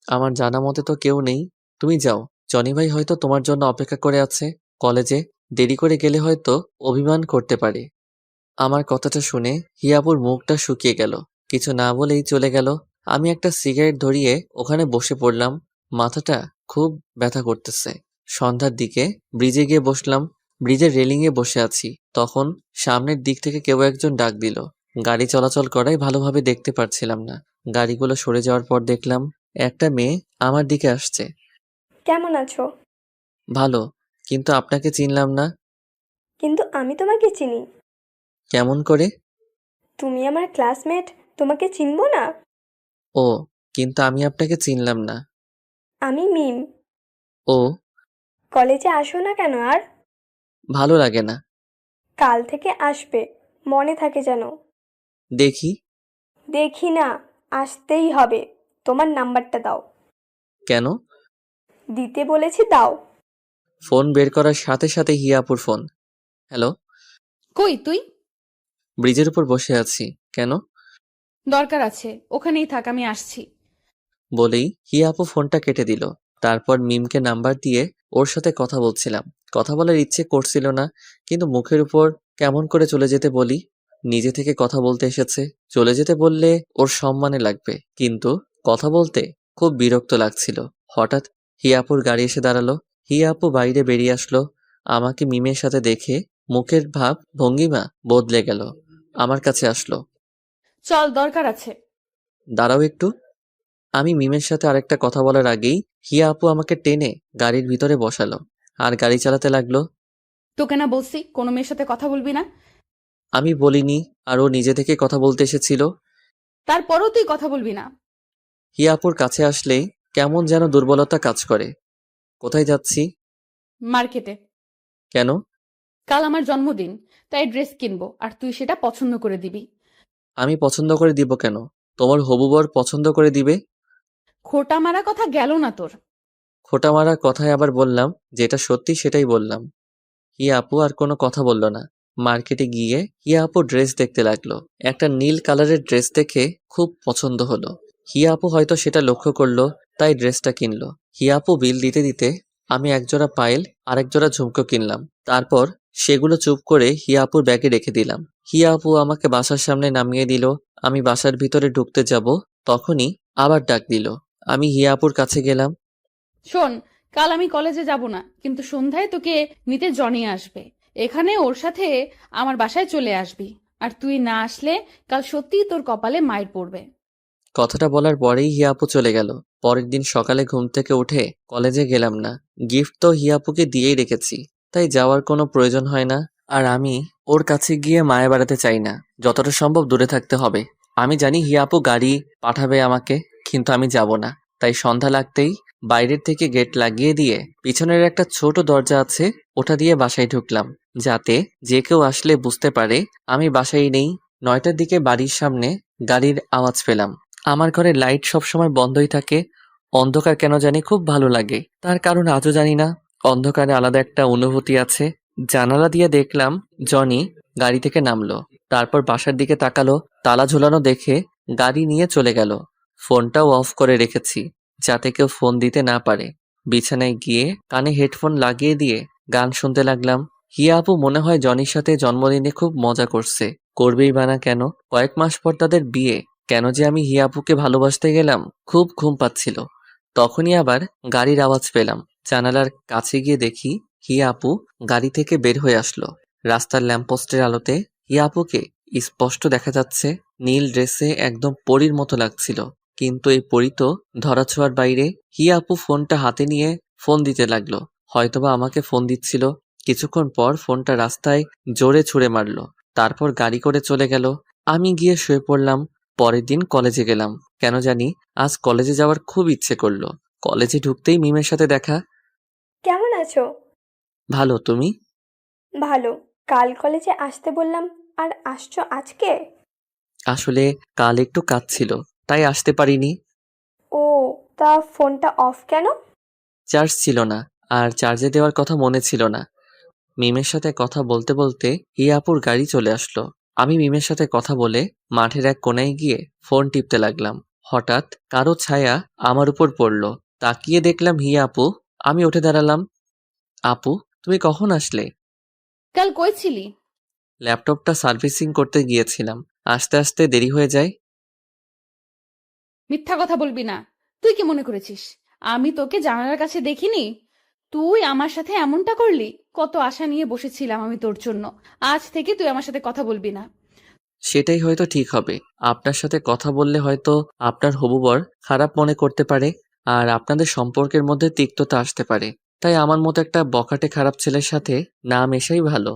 আমার জানা মতে তো কেউ নেই। তুমি যাও। জনি ভাই হয়তো তোমার জন্য অপেক্ষা করে আছে। কলেজে দেরি করে গেলে হয়তো অভিমান করতে পারে। আমার কথাটা শুনে হিয়াপুর মুখটা শুকিয়ে গেল। কিছু না বলেই চলে গেল। আমি একটা সিগারেট ধরিয়ে ওখানে বসে পড়লাম। মাথাটা খুব ব্যথা করতেছে। সন্ধ্যার দিকে ব্রিজে গিয়ে বসলাম। ব্রিজের রেলিংয়ে বসে আছি। তখন সামনের দিক থেকে কেউ একজন ডাক দিল। গাড়ি চলাচল করায় ভালোভাবে দেখতে পারছিলাম না। গাড়িগুলো সরে যাওয়ার পর দেখলাম একটা মেয়ে আমার দিকে আসছে। কেমন আছো? ভালো, কিন্তু আপনাকে চিনলাম না। কিন্তু আমি তোমাকে চিনি। কেমন করে? তুমি আমার ক্লাসমেট, তোমাকে চিনবো না? ও, কিন্তু আমি আপনাকে চিনলাম না। আমি মিম। ও, কলেজে আসো না কেন আর? ভালো লাগে না। কাল থেকে আসবে, মনে থাকে যেন। দেখি। দেখি না, আসতেই হবে। তোমার নাম্বারটা দাও। কেন? দিতে বলেছি, দাও। ফোন বের করার সাথে সাথে হিয়াপুর ফোন। হ্যালো। কই তুই? ব্রিজের উপর বসে আছি। কেন? দরকার আছে, ওখানেই থাক, আমি আসছি। বলেই হিয়াপু ফোনটা কেটে দিল। তারপর মিমকে নাম্বার দিয়ে ওর সাথে কথা বলছিলাম। কথা বলার ইচ্ছে করছিল না, কিন্তু মুখের উপর কেমন করে চলে যেতে বলি। নিজে থেকে কথা বলতে এসেছে, চলে যেতে বললে ওর সম্মানে লাগবে, কিন্তু কথা বলতে খুব বিরক্ত লাগছিল। হঠাৎ হিয়াপুর গাড়ি এসে দাঁড়ালো। হিয়াপু বাইরে বেরিয়ে আসলো। আমাকে মিমের সাথে দেখে মুখের ভাব ভঙ্গিমা বদলে গেল। আমার কাছে আসলো। চল, দরকার আছে। দাঁড়াও একটু। আমি মিমের সাথে আরেকটা কথা বলার আগেই হিয়া আপু আমাকে টেনে গাড়ির ভিতরে বসালো আর গাড়ি চালাতে লাগলো। তোকে না বলছি কোনো মেয়ের সাথে কথা বলবি না? আমি বলিনি, আর ও নিজে থেকে কথা বলতে এসেছিল। তারপরও তুই কথা বলবি না? হিয়া আপুর কাছে আসলেই কেমন যেন দুর্বলতা কাজ করে। কোথায় যাচ্ছি? মার্কেটে। কেন? কাল আমার জন্মদিন, তাই ড্রেস কিনবো, আর তুই সেটা পছন্দ করে দিবি। আমি পছন্দ করে দিব কেন? তোমার হবু বর পছন্দ করে দিবে। খোটা মারা কথা গেল না তোর? খোটা মারা কথায় আবার বললাম, যেটা সত্যি সেটাই বললাম। হিয়া আপু আর কোনো কথা বলল না। মার্কেটে গিয়ে হিয়া আপু ড্রেস দেখতে লাগলো। একটা নীল কালারের ড্রেস দেখে খুব পছন্দ হলো। হিয়া আপু হয়তো সেটা লক্ষ্য করলো, তাই ড্রেসটা কিনলো। হিয়া আপু বিল দিতে দিতে আমি একজোড়া পায়েল আর একজোড়া ঝুমকো কিনলাম। তারপর সেগুলো চুপ করে হিয়া আপুর ব্যাগে রেখে দিলাম। হিয়া আপু আমাকে বাসার সামনে নামিয়ে দিল। আমি বাসার ভিতরে ঢুকতে যাব, তখনই আবার ডাক দিল। আমি হিয়া আপুর কাছে গেলাম। শোন, কাল আমি কলেজে যাব না, কিন্তু সন্ধ্যায় তোকে নিতে জনি আসবে। এখানে ওর সাথে আমার বাসায় চলে আসবি। আর তুই না আসলে কাল সত্যিই তোর কপালে মাইর পড়বে। কথাটা বলার পরেই হিয়া আপু চলে গেল। পরের দিন সকালে ঘুম থেকে উঠে কলেজে গেলাম না। গিফট তো হিয়া আপুকে দিয়েই রেখেছি, তাই যাওয়ার কোনো প্রয়োজন হয় না। আর আমি ওর কাছে গিয়ে মায়া বাড়াতে চাই না, যতটা সম্ভব দূরে থাকতে হবে। আমি জানি হিয়া আপু গাড়ি পাঠাবে আমাকে, কিন্তু আমি যাব না। তাই সন্ধ্যা লাগতেই বাইরের থেকে গেট লাগিয়ে দিয়ে পিছনের একটা ছোট দরজা আছে, ওটা দিয়ে বাসায় ঢুকলাম, যাতে যে কেউ আসলে বুঝতে পারে আমি বাসায় নেই। 9টার দিকে বাড়ির সামনে গাড়ির আওয়াজ পেলাম। আমার ঘরের লাইট সবসময় বন্ধই থাকে। অন্ধকার কেন জানি খুব ভালো লাগে, তার কারণ আজও জানি না। অন্ধকারে আলাদা একটা অনুভূতি আছে। জানালা দিয়ে দেখলাম জনি গাড়ি থেকে নামলো, তারপর বাসার দিকে তাকালো। তালা ঝুলানো দেখে গাড়ি নিয়ে চলে গেল। ফোনটাও অফ করে রেখেছি, যাতে কেউ ফোন দিতে না পারে। বিছানায় গিয়ে কানে হেডফোন লাগিয়ে দিয়ে গান শুনতে লাগলাম। হিয়া আপু মনে হয় জনির সাথে জন্মদিনে খুব মজা করছে, করবেই বা না কেন। কয়েক মাস পর তাদের বিয়ে, কেন যে আমি হিয়া আপুকে ভালোবাসতে গেলাম। খুব ঘুম পাচ্ছিল, তখনই আবার গাড়ির আওয়াজ পেলাম। জানালার কাছে গিয়ে দেখি হিয়া আপু গাড়ি থেকে বের হয়ে আসলো। রাস্তার ল্যাম্পপোস্টের আলোতে হিয়া আপুকে স্পষ্ট দেখা যাচ্ছে। নীল ড্রেসে একদম পরীর মতো লাগছিল, কিন্তু এই পরী তো ধরাছোঁয়ার বাইরে। হিয়া আপু ফোনটা হাতে নিয়ে ফোন দিতে লাগলো, হয়তোবা আমাকে ফোন দিচ্ছিল। কিছুক্ষণ পর ফোনটা রাস্তায় জোরে ছুঁড়ে মারলো, তারপর গাড়ি করে চলে গেল। আমি গিয়ে শুয়ে পড়লাম। পরের দিন কলেজে গেলাম। কেন জানি আজ কলেজে যাওয়ার খুব ইচ্ছে করলো। কলেজে ঢুকতেই মিমের সাথে দেখা। কেমন আছো? ভালো, তুমি? ভালো। কাল কলেজে আসতে বললাম, আর আসছো আজকে? আসলে কাল একটু কাজ ছিল, তাই আসতে পারিনি। ও, তা ফোনটা অফ কেন? চার্জ ছিল না, আর চার্জে দেওয়ার কথা মনে ছিল না। মিমের সাথে কথা বলতে বলতে হিয়াপুর গাড়ি চলে আসলো। আমি মিমের সাথে কথা বলে মাঠের এক কোনায় গিয়ে ফোন টিপতে লাগলাম। হঠাৎ কারো ছায়া আমার উপর পড়লো। তাকিয়ে দেখলাম হিয়া আপু। আমি উঠে দাঁড়ালাম। আপু, তুমি কখন আসলে? কাল কই ছিলি? ল্যাপটপটা সার্ভিসিং করতে গিয়েছিলাম, আসতে আসতে দেরি হয়ে যায়। মিথ্যা কথা বলবি না। তুই কি মনে করেছিস আমি তোকে জানালার কাছে দেখিনি? তুই আমার সাথে এমনটা করলি? কত আশা নিয়ে বসেছিলাম আমি তোর জন্য। আজ থেকে তুই আমার সাথে কথা বলবি না। সেটাই হয়তো ঠিক হবে। আপনার সাথে কথা বললে হয়তো আপনার হবু বর খারাপ মনে করতে পারে, আর আপনাদের সম্পর্কের মধ্যে তিক্ততা আসতে পারে। তাই আমার মতো একটা বখাটে খারাপ ছেলের সাথে না মেশাই ভালো।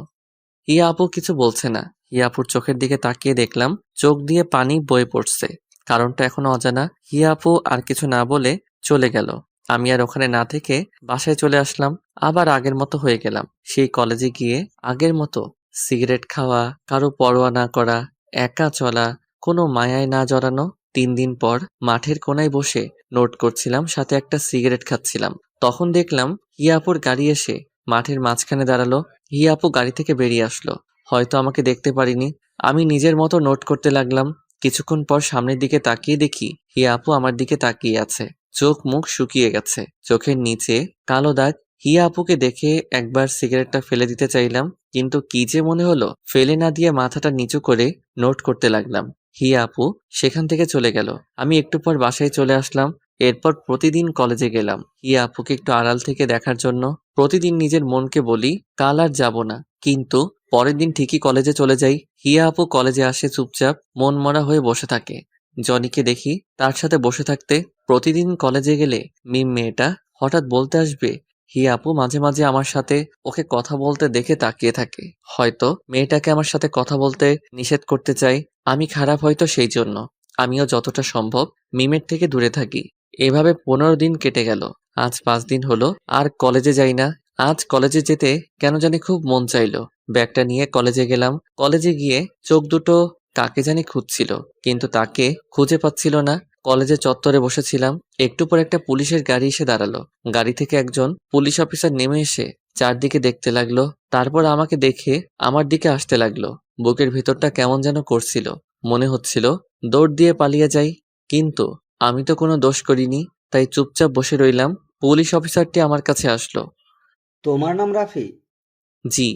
হিয়া আপু কিছু বলছে না। হিয়া আপুর চোখের দিকে তাকিয়ে দেখলাম চোখ দিয়ে পানি বয়ে পড়ছে। কারণটা এখনো অজানা। হিয়া আপু আর কিছু না বলে চলে গেল। আমি আর ওখানে না থেকে বাসায় চলে আসলাম। আবার আগের মতো হয়ে গেলাম। সেই কলেজে গিয়ে আগের মতো সিগারেট খাওয়া, কারো পরোয়া না করা, একা চলা, কোনো মায়ায় না জড়ানো। 3 দিন পর মাঠের কোনায় বসে নোট করছিলাম, সাথে একটা সিগারেট খাচ্ছিলাম। তখন দেখলাম হিয়া আপুর গাড়ি এসে মাঠের মাঝখানে দাঁড়ালো। হিয়া আপু গাড়ি থেকে বেরিয়ে আসলো, হয়তো আমাকে দেখতে পারিনি। আমি নিজের মতো নোট করতে লাগলাম। কিছুক্ষণ পর সামনের দিকে তাকিয়ে দেখি হিয়া আপু আমার দিকে তাকিয়ে আছে। চোখ মুখ শুকিয়ে গেছে, চোখের নিচে কালো দাগ। হিয়া আপুকে দেখে একবার সিগারেটটা ফেলে দিতে চাইলাম, কিন্তু কি যে মনে হলো, ফেলে না দিয়ে মাথাটা নিচু করে নোট করতে লাগলাম। হিয়া আপু সেখান থেকে চলে গেল। আমি একটু পর বাসায় চলে আসলাম। এরপর প্রতিদিন কলেজে গেলাম হিয়া আপুকে একটু আড়াল থেকে দেখার জন্য। প্রতিদিন নিজের মনকে বলি কাল আর যাব না, কিন্তু পরের দিন ঠিকই কলেজে চলে যাই। হিয়া আপু কলেজে আসে চুপচাপ মন মরা হয়ে বসে থাকে। জনিকে দেখি তার সাথে বসে থাকতে। প্রতিদিন কলেজে গেলে মিম মেয়েটা হঠাৎ বলতে আসবে, হিয়া আপু মাঝে মাঝে আমার সাথে ওকে কথা বলতে দেখে তাকিয়ে থাকে। হয়তো মেয়েটাকে আমার সাথে কথা বলতে নিষেধ করতে চাই। আমি খারাপ হয়তো, সেই জন্য আমিও যতটা সম্ভব মিমের থেকে দূরে থাকি। এভাবে 15 দিন কেটে গেল। আজ 5 দিন হলো আর কলেজে যাই না। আজ কলেজে যেতে কেন জানি খুব মন চাইলো। ব্যাগটা নিয়ে কলেজে গেলাম। কলেজে গিয়ে চোখ দুটো কাকে জানি খুঁজছিল, কিন্তু তাকে খুঁজে পাচ্ছিল না। কলেজের চত্বরে বসেছিলাম, একটু পর একটা পুলিশের গাড়ি এসে দাঁড়ালো। গাড়ি থেকে একজন পুলিশ অফিসার নেমে এসে চারদিকে দেখতে লাগলো, তারপর আমাকে দেখে আমার দিকে আসতে লাগলো। বুকের ভিতরটা কেমন যেন করছিল, মনে হচ্ছিল দৌড় দিয়ে পালিয়ে যাই, কিন্তু আমি তো কোনো দোষ করিনি, তাই চুপচাপ বসে রইলাম। পুলিশ অফিসারটি আমার কাছে আসলো। তোমার নাম রাফি? জি।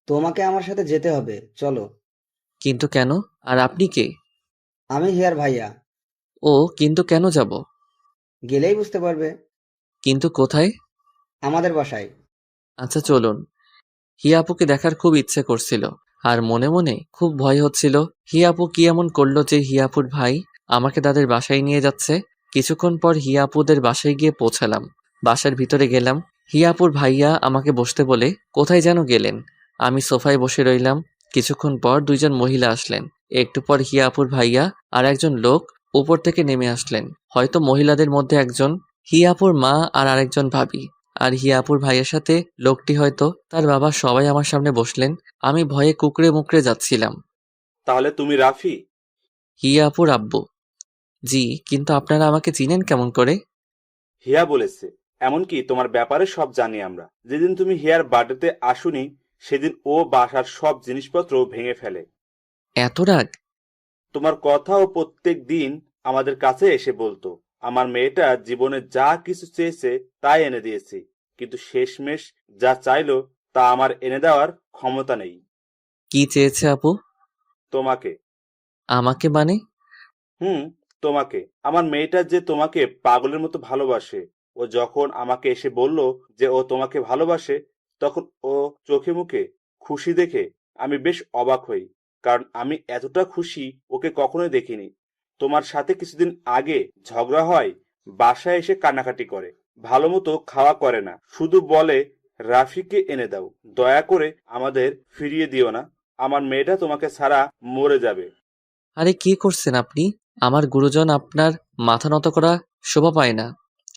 তোমাকে আমার সাথে যেতে হবে, চলো। কিন্তু কেন? আর আপনি কে? আমি হিয়ার ভাইয়া। ও, কিন্তু কেন যাব? গেলেই বুঝতে পারবে। কিন্তু কোথায়? আমাদের বাসায়। আচ্ছা চলুন। হিয়া আপুকে দেখার খুব ইচ্ছে করছিল, আর মনে মনে খুব ভয় হচ্ছিল হিয়া আপু কি এমন করলো যে হিয়া আপুর ভাই আমাকে তাদের বাসায় নিয়ে যাচ্ছে। কিছুক্ষণ পর হিয়া আপুদের বাসায় গিয়ে পৌঁছালাম। বাসার ভিতরে গেলাম, হিয়া আপুর ভাইয়া আমাকে বসতে বলে কোথায় যেন গেলেন। আমি সোফায় বসে রইলাম। কিছুক্ষণ পর দুইজন মহিলা আসলেন। একটু পর হিয়া আপুর ভাইয়া আর একজন লোক উপর থেকে নেমে আসলেন। হয়তো মহিলাদের মধ্যে একজন হিয়া আপুর মা আর আরেকজন ভাবি, আর হিয়া আপুর ভাইয়ের সাথে লোকটি হয়তো তার বাবা। সবাই আমার সামনে বসলেন। আমি ভয়ে কুকড়ে মুকড়ে যাচ্ছিলাম। তাহলে তুমি রাফি? হিয়া আপুর আব্বু। জি, কিন্তু আপনারা আমাকে চিনেন কেমন করে? হিয়া বলেছে, এমনকি তোমার ব্যাপারে সব জানি আমরা। যেদিন তুমি হিয়ার বার্থডেতে আসুনি, সেদিন ও বাসার সব জিনিসপত্র ভেঙে ফেলে। এত রাগ? তোমার কথা ও প্রত্যেক দিন আমাদের কাছে এসে বলতো, আমার মেয়েটা জীবনে যা কিছু চেয়েছে তাই এনে দিয়েছি, কিন্তু শেষমেশ যা চাইলো তা আমার এনে দেওয়ার ক্ষমতা নেই। কি চেয়েছে আপু? তোমাকে। আমাকে মানে? তোমাকে। আমার মেয়েটা যে তোমাকে পাগলের মতো ভালোবাসে। ও যখন আমাকে এসে বলল যে ও তোমাকে ভালোবাসে, তখন ও চোখে মুখে খুশি দেখে আমি বেশ অবাক হই, কারণ আমি এতটা খুশি ওকে কখনোই দেখিনি। তোমার সাথে কিছুদিন আগে ঝগড়া হয়, বাসায় এসে কান্নাকাটি করে, ভালো মতো খাওয়া করে না, শুধু বলে রাফিকে এনে দাও, দয়া করে আমাদের ফিরিয়ে দিও না, আমার মেয়েটা তোমাকে ছাড়া মরে যাবে। আরে কি করছেন আপনি? আমার গুরুজন আপনার মাথা নত করা শোভা পায় না,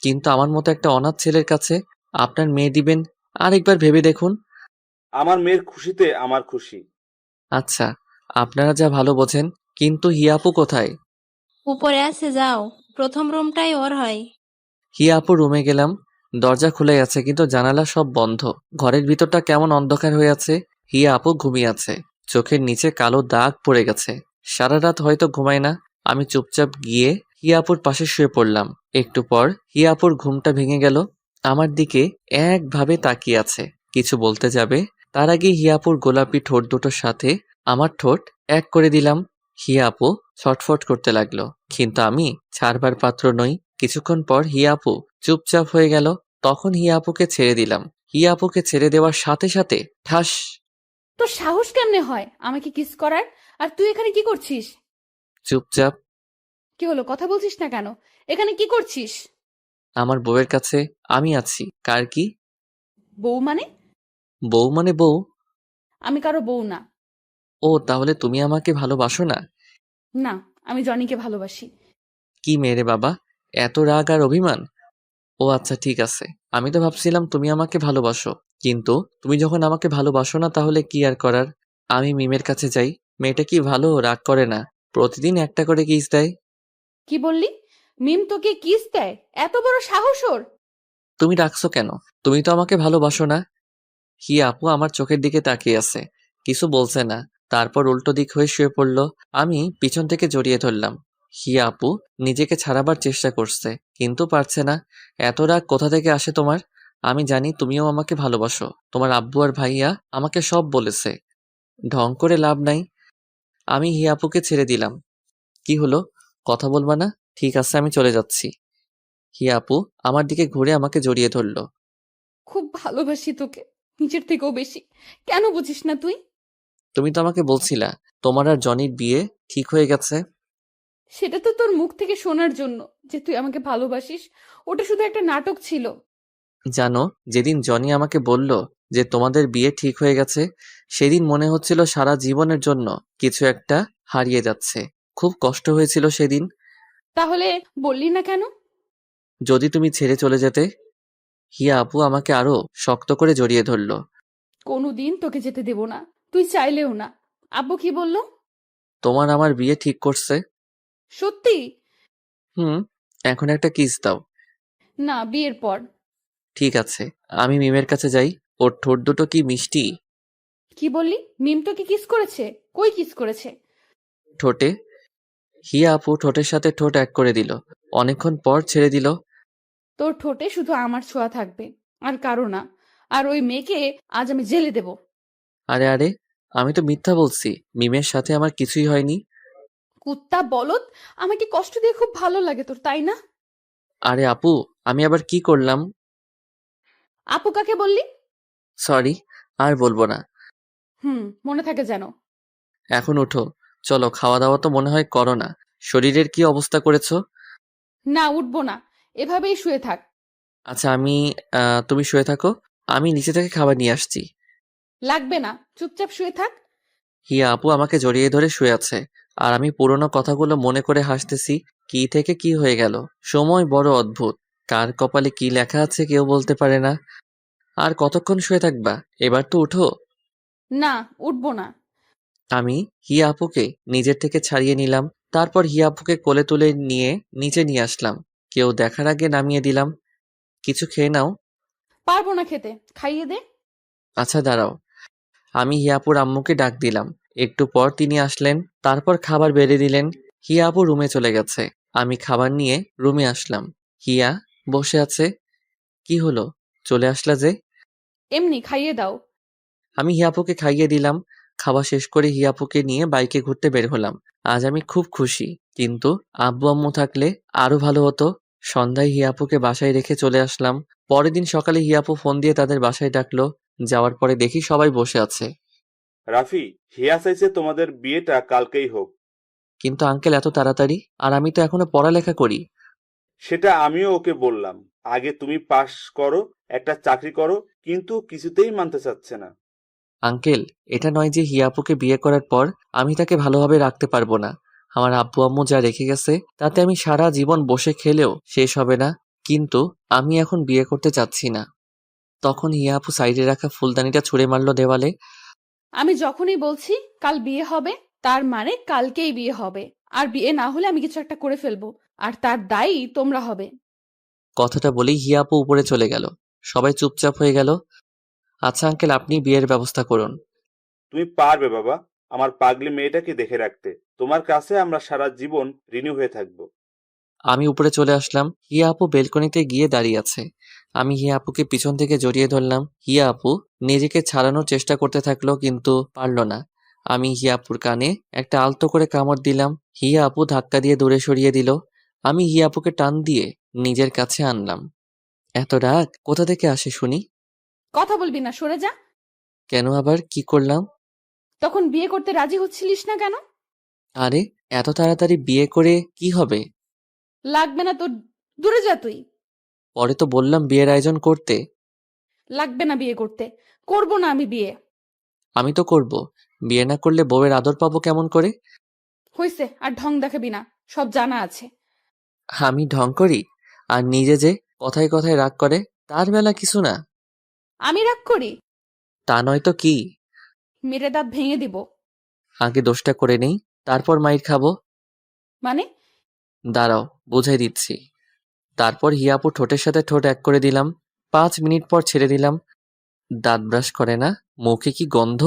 কিন্তু আমার মতো একটা অনাথ ছেলের কাছে আপনার মেয়ে দিবেন? আরেকবার ভেবে দেখুন। আমার মেয়ের খুশিতে আমার খুশি। আচ্ছা, আপনারা যা ভালো বোঝেন, কিন্তু হিয়া আপু কোথায়? উপরে আছে, যাও। প্রথম রুমটাই ওর হয়। হিয়া আপুর রুমে গেলাম। দরজা খুলে আছে, কিন্তু জানালা সব বন্ধ। ঘরের ভিতরটা কেমন অন্ধকার হয়ে আছে। হিয়া আপু ঘুমিয়ে আছে, চোখের নিচে কালো দাগ পড়ে গেছে। সারা রাত হয়তো ঘুমায় না। আমি চুপচাপ গিয়ে হিয়া আপুর পাশে শুয়ে পড়লাম। একটু পর হিয়া আপুর ঘুমটা ভেঙে গেল। আমার দিকে একভাবে তাকিয়ে আছে, কিছু বলতে যাবে, তার আগে হিয়া আপুর গোলাপি ঠোঁট দুটোর সাথে আমার ঠোঁট এক করে দিলাম। হিয়া আপু ছটফট করতে লাগলো, কিন্তু আমি ছাড়বার পাত্র নই। কিছুক্ষণ পর হিয়া আপু চুপচাপ হয়ে গেল। তখন হিয়া আপুকে ছেড়ে দিলাম। হিয়া আপুকে ছেড়ে দেওয়ার সাথে সাথে ঠাস। তোর সাহস কেমনে হয় আমাকে কিস করার? আর তুই এখানে কি করছিস? চুপচাপ। কি হলো, কথা বলছিস না কেন? এখানে কি করছিস? আমার বউয়ের কাছে আমি আছি। কার কি? বউ মানে? বউ মানে বউ? আমি কারো বউ না। ও, তাহলে তুমি আমাকে ভালোবাসো না? না, আমি জনিকে ভালোবাসি। কি মেরে বাবা, এত রাগ আর অভিমান! ও আচ্ছা, ঠিক আছে। আমি তো ভাবছিলাম তুমি আমাকে ভালোবাসো, কিন্তু তুমি যখন আমাকে ভালোবাসো না, তাহলে কি আর করার। আমি মিমের কাছে যাই। মেয়েটা কি ভালো, রাগ করে না, প্রতিদিন একটা করে কিস দেয়। কি বললি? মিম তোকে কিস দেয়? এত বড় সাহস ওর! তুমি রাখছো কেন? তুমি তো আমাকে ভালোবাসো না। হিয়া আপু আমার চোখের দিকে তাকিয়ে আছে, কিছু বলছে না। তারপর উল্টো দিক হয়ে শুয়ে পড়ল। আমি পিছন থেকে জড়িয়ে ধরলাম। হিয়া আপু নিজেকে ছাড়াবার চেষ্টা করছে, কিন্তু পারছে না। এত রাগ কোথা থেকে আসে তোমার? আমি জানি তুমিও আমাকে ভালোবাসো। তোমার আব্বু আর ভাইয়া আমাকে সব বলেছে। ঢং করে লাভ নাই। আমি হিয়া আপুকে ছেড়ে দিলাম। কি হলো, কথা বলবা না? ঠিক আছে, আমি চলে যাচ্ছি। হিয়া আপু আমার দিকে ঘুরে আমাকে জড়িয়ে ধরল। খুব ভালোবাসি তোকে, নিজের থেকেও বেশি। কেন বুঝিস না তুই? তুমি তো আমাকে বলছিলা তোমার আর জনির বিয়ে ঠিক হয়ে গেছে। সেটা তো তোর মুখ থেকে শোনার জন্য যে তুই আমাকে ভালোবাসিস। ওটা শুধু একটা নাটক ছিল। জানো, যেদিন জনি আমাকে বলল যে তোমাদের বিয়ে ঠিক হয়ে গেছে, সেদিন মনে হচ্ছিল সারা জীবনের জন্য কিছু একটা হারিয়ে যাচ্ছে। খুব কষ্ট হয়েছিল সেদিন। তাহলে বললি না কেন? যদি তুমি ছেড়ে চলে যেতে। হিয়া আপু আমাকে আরো শক্ত করে জড়িয়ে ধরল। কোনোদিন তোকে যেতে দেব না, তুই চাইলেও না। আব্বু কি বলল? তোমার আমার বিয়ে ঠিক করছে। সত্যি? হুম, এখন একটা কিস দাও। না, বিয়ের পর। ঠিক আছে, আমি মিমের কাছে যাই। ওর ঠোঁট দুটো কি মিষ্টি। কি বললি? মিম তোকে কিস করেছে? কই কিস করেছে? ঠোঁটে। হিয়া আপু ঠোঁটের সাথে ঠোঁট এক করে দিল, অনেকক্ষণ পর ছেড়ে দিল। তোর ঠোঁটে শুধু আমার ছোঁয়া থাকবে, আর কারো না। আর ওই মেয়েকে আজ আমি জেলে দেব। আরে আরে, আমি তো মিথ্যা বলছি, মিমের সাথে আমার কিছুই হয়নি। কুত্তা বলদ! আমাকে কষ্ট দিয়ে খুব ভালো লাগে তোর, তাই না? আরে আপু, আমি আবার কি করলাম? আপু কাকে বললি? সরি, আর বলবো না। মনে থাকে যেন। এখন উঠো, চলো, খাওয়া দাওয়া তো মনে হয় করো না। শরীরের কি অবস্থা করেছো? না, উঠবো না। এভাবেই শুয়ে থাক। আচ্ছা, তুমি শুয়ে থাকো, আমি নিচে থেকে খাবার নিয়ে আসছি। লাগবে না, চুপচাপ শুয়ে থাক। হিয়া আপু আমাকে জড়িয়ে ধরে শুয়ে আছে, আর আমি পুরোনো কথাগুলো মনে করে হাসতেছি। কি থেকে কি হয়ে গেল, সময় বড় অদ্ভুত। কার কপালে কি লেখা আছে কেউ বলতে পারে না। আর কতক্ষণ শুয়ে থাকবা, এবার তো উঠো। না, উঠবো না। আমি হিয়া আপুকে নিজের থেকে ছাড়িয়ে নিলাম, তারপর হিয়া আপুকে কোলে তুলে নিয়ে নিচে নিয়ে আসলাম। কেউ দেখার আগে নামিয়ে দিলাম। কিছু খেয়ে নাও। পারবো না খেতে, খাইয়ে দে। আচ্ছা দাঁড়াও, আমি হিয়াপুর আম্মুকে ডাক দিলাম। একটু পর তিনি আসলেন, তারপর খাবার বেড়ে দিলেন। হিয়া আপু রুমে চলে গেছে, আমি খাবার নিয়ে রুমে আসলাম। হিয়া বসে আছে। কি হলো, চলে আসলা যে? এমনি খাইয়ে দাও। আমি হিয়াপুকে খাইয়ে দিলাম। খাওয়া শেষ করে হিয়াপুকে নিয়ে বাইকে ঘুরতে বের হলাম। আজ আমি খুব খুশি, কিন্তু আব্বু আম্মু থাকলে আরো ভালো হতো। সন্ধ্যায় হিয়াপুকে বাসায় রেখে চলে আসলাম। পরের দিন সকালে হিয়াপু ফোন দিয়ে তাদের বাসায় ডাকলো। যাওয়ার পরে দেখি সবাই বসে আছে। রাফি, হিয়া চাইছে তোমাদের বিয়েটা কালকেই হোক। কিন্তু আঙ্কেল, এত তাড়াতাড়ি? আর আমি তো এখনো পড়ালেখা করি। সেটা আমিও ওকে বললাম, আগে তুমি পাশ করো, একটা চাকরি করো, কিন্তু কিছুতেই মানতে চাচ্ছে না। আঙ্কেল, এটা নয় যে হিয়াপুকে বিয়ে করার পর আমি তাকে ভালোভাবে রাখতে পারবো না। আমার আব্বু আম্মু যা রেখে গেছে তাতে আমি সারা জীবন বসে খেলেও শেষ হবে না। কিন্তু আমি এখন বিয়ে করতে চাচ্ছি না। তখন হিয়াপু সাইডে রাখা ফুলদানিটা ছুঁড়ে মারলো দেওয়ালে। আমি যখনই বলছি কাল বিয়ে হবে, তার মানে কালকেই বিয়ে হবে। আর বিয়ে না হলে আমি কিছু একটা করে ফেলবো, আর তার দায়ী তোমরা হবে। কথাটা বলেই হিয়াপু উপরে চলে গেল। সবাই চুপচাপ হয়ে গেল। আচ্ছা আঙ্কেল, আপনি বিয়ের ব্যবস্থা করুন। তুমি পারবে বাবা, আমার পাগলি মেয়েটাকে দেখে রাখতে। তোমার কাছে আমরা সারা জীবন ঋণী হয়ে থাকবো। আমি উপরে চলে আসলাম। হিয়া আপু বেলকনিতে গিয়ে দাঁড়িয়ে আছে। আমি হিয়া আপুকে পিছন থেকে জড়িয়ে ধরলাম। হিয়া আপু নিজেকে ছাড়ানোর চেষ্টা করতে থাকলো, কিন্তু পারল না। আমি হিয়া আপুর কানে একটা আলতো করে কামড় দিলাম। হিয়া আপু ধাক্কা দিয়ে দূরে সরিয়ে দিল। আমি হিয়া আপুকে টান দিয়ে নিজের কাছে আনলাম। এত রাগ কোথা থেকে আসে শুনি? কথা বলবি না, সরে যা। কেন, আবার কি করলাম? তখন বিয়ে করতে রাজি হচ্ছিলিস না কেন? আরে, এত তাড়াতাড়ি বিয়ে করে কি হবে? লাগবে না তোর, দূরে যা তুই। পরে তো বললাম বিয়ের আয়োজন করতে। লাগবে না বিয়ে করতে, করবো না আমি বিয়ে। আমি তো করব। বিয়ে না করলে বউয়ের আদর পাবো কেমন করে? হইছে, আর ঢং দেখাবি না, সব জানা আছে। আমি ঢং করি? আর নিজে যে কথায় কথায় রাগ করে, তার বেলা কিছু না। আমি রাগ করি? তা নয় তো কি? মেরে দাঁত ভেঙে দিব। আগে দোষটা করে নেই, তারপর মাইর খাবো। মানে? দাঁড়াও, বুঝাই দিচ্ছি। তারপর হিয়াপু ঠোঁটের সাথে ঠোঁট এক করে দিলাম। 5 মিনিট পর ছেড়ে দিলাম। দাঁত ব্রাশ করে না, মুখে কি গন্ধ!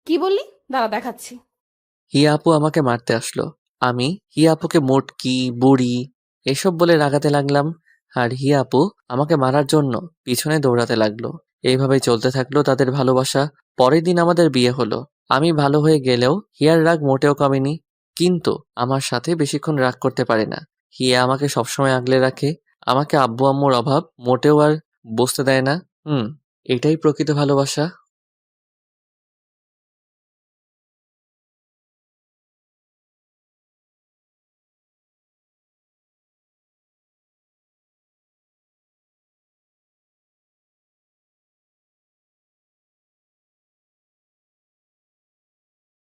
কি বললি? দাঁড়া দেখাচ্ছি। হিয়া আপু আমাকে মারতে আসলো। আমি হিয়া আপুকে মোটকি, বুড়ি এসব বলে রাগাতে লাগলাম। আর হিয়া আপু আমাকে মারার জন্য পিছনে দৌড়াতে লাগলো। এইভাবেই চলতে থাকলো তাদের ভালোবাসা। পরের দিন আমাদের বিয়ে হলো। আমি ভালো হয়ে গেলেও হিয়ার রাগ মোটেও কমেনি। কিন্তু আমার সাথে বেশিক্ষণ রাগ করতে পারে না। হিয়া আমাকে সবসময় আগলে রাখে। আমাকে আব্বু আম্মুর অভাব মোটেও আর বুঝতে দেয় না। এটাই প্রকৃত ভালোবাসা।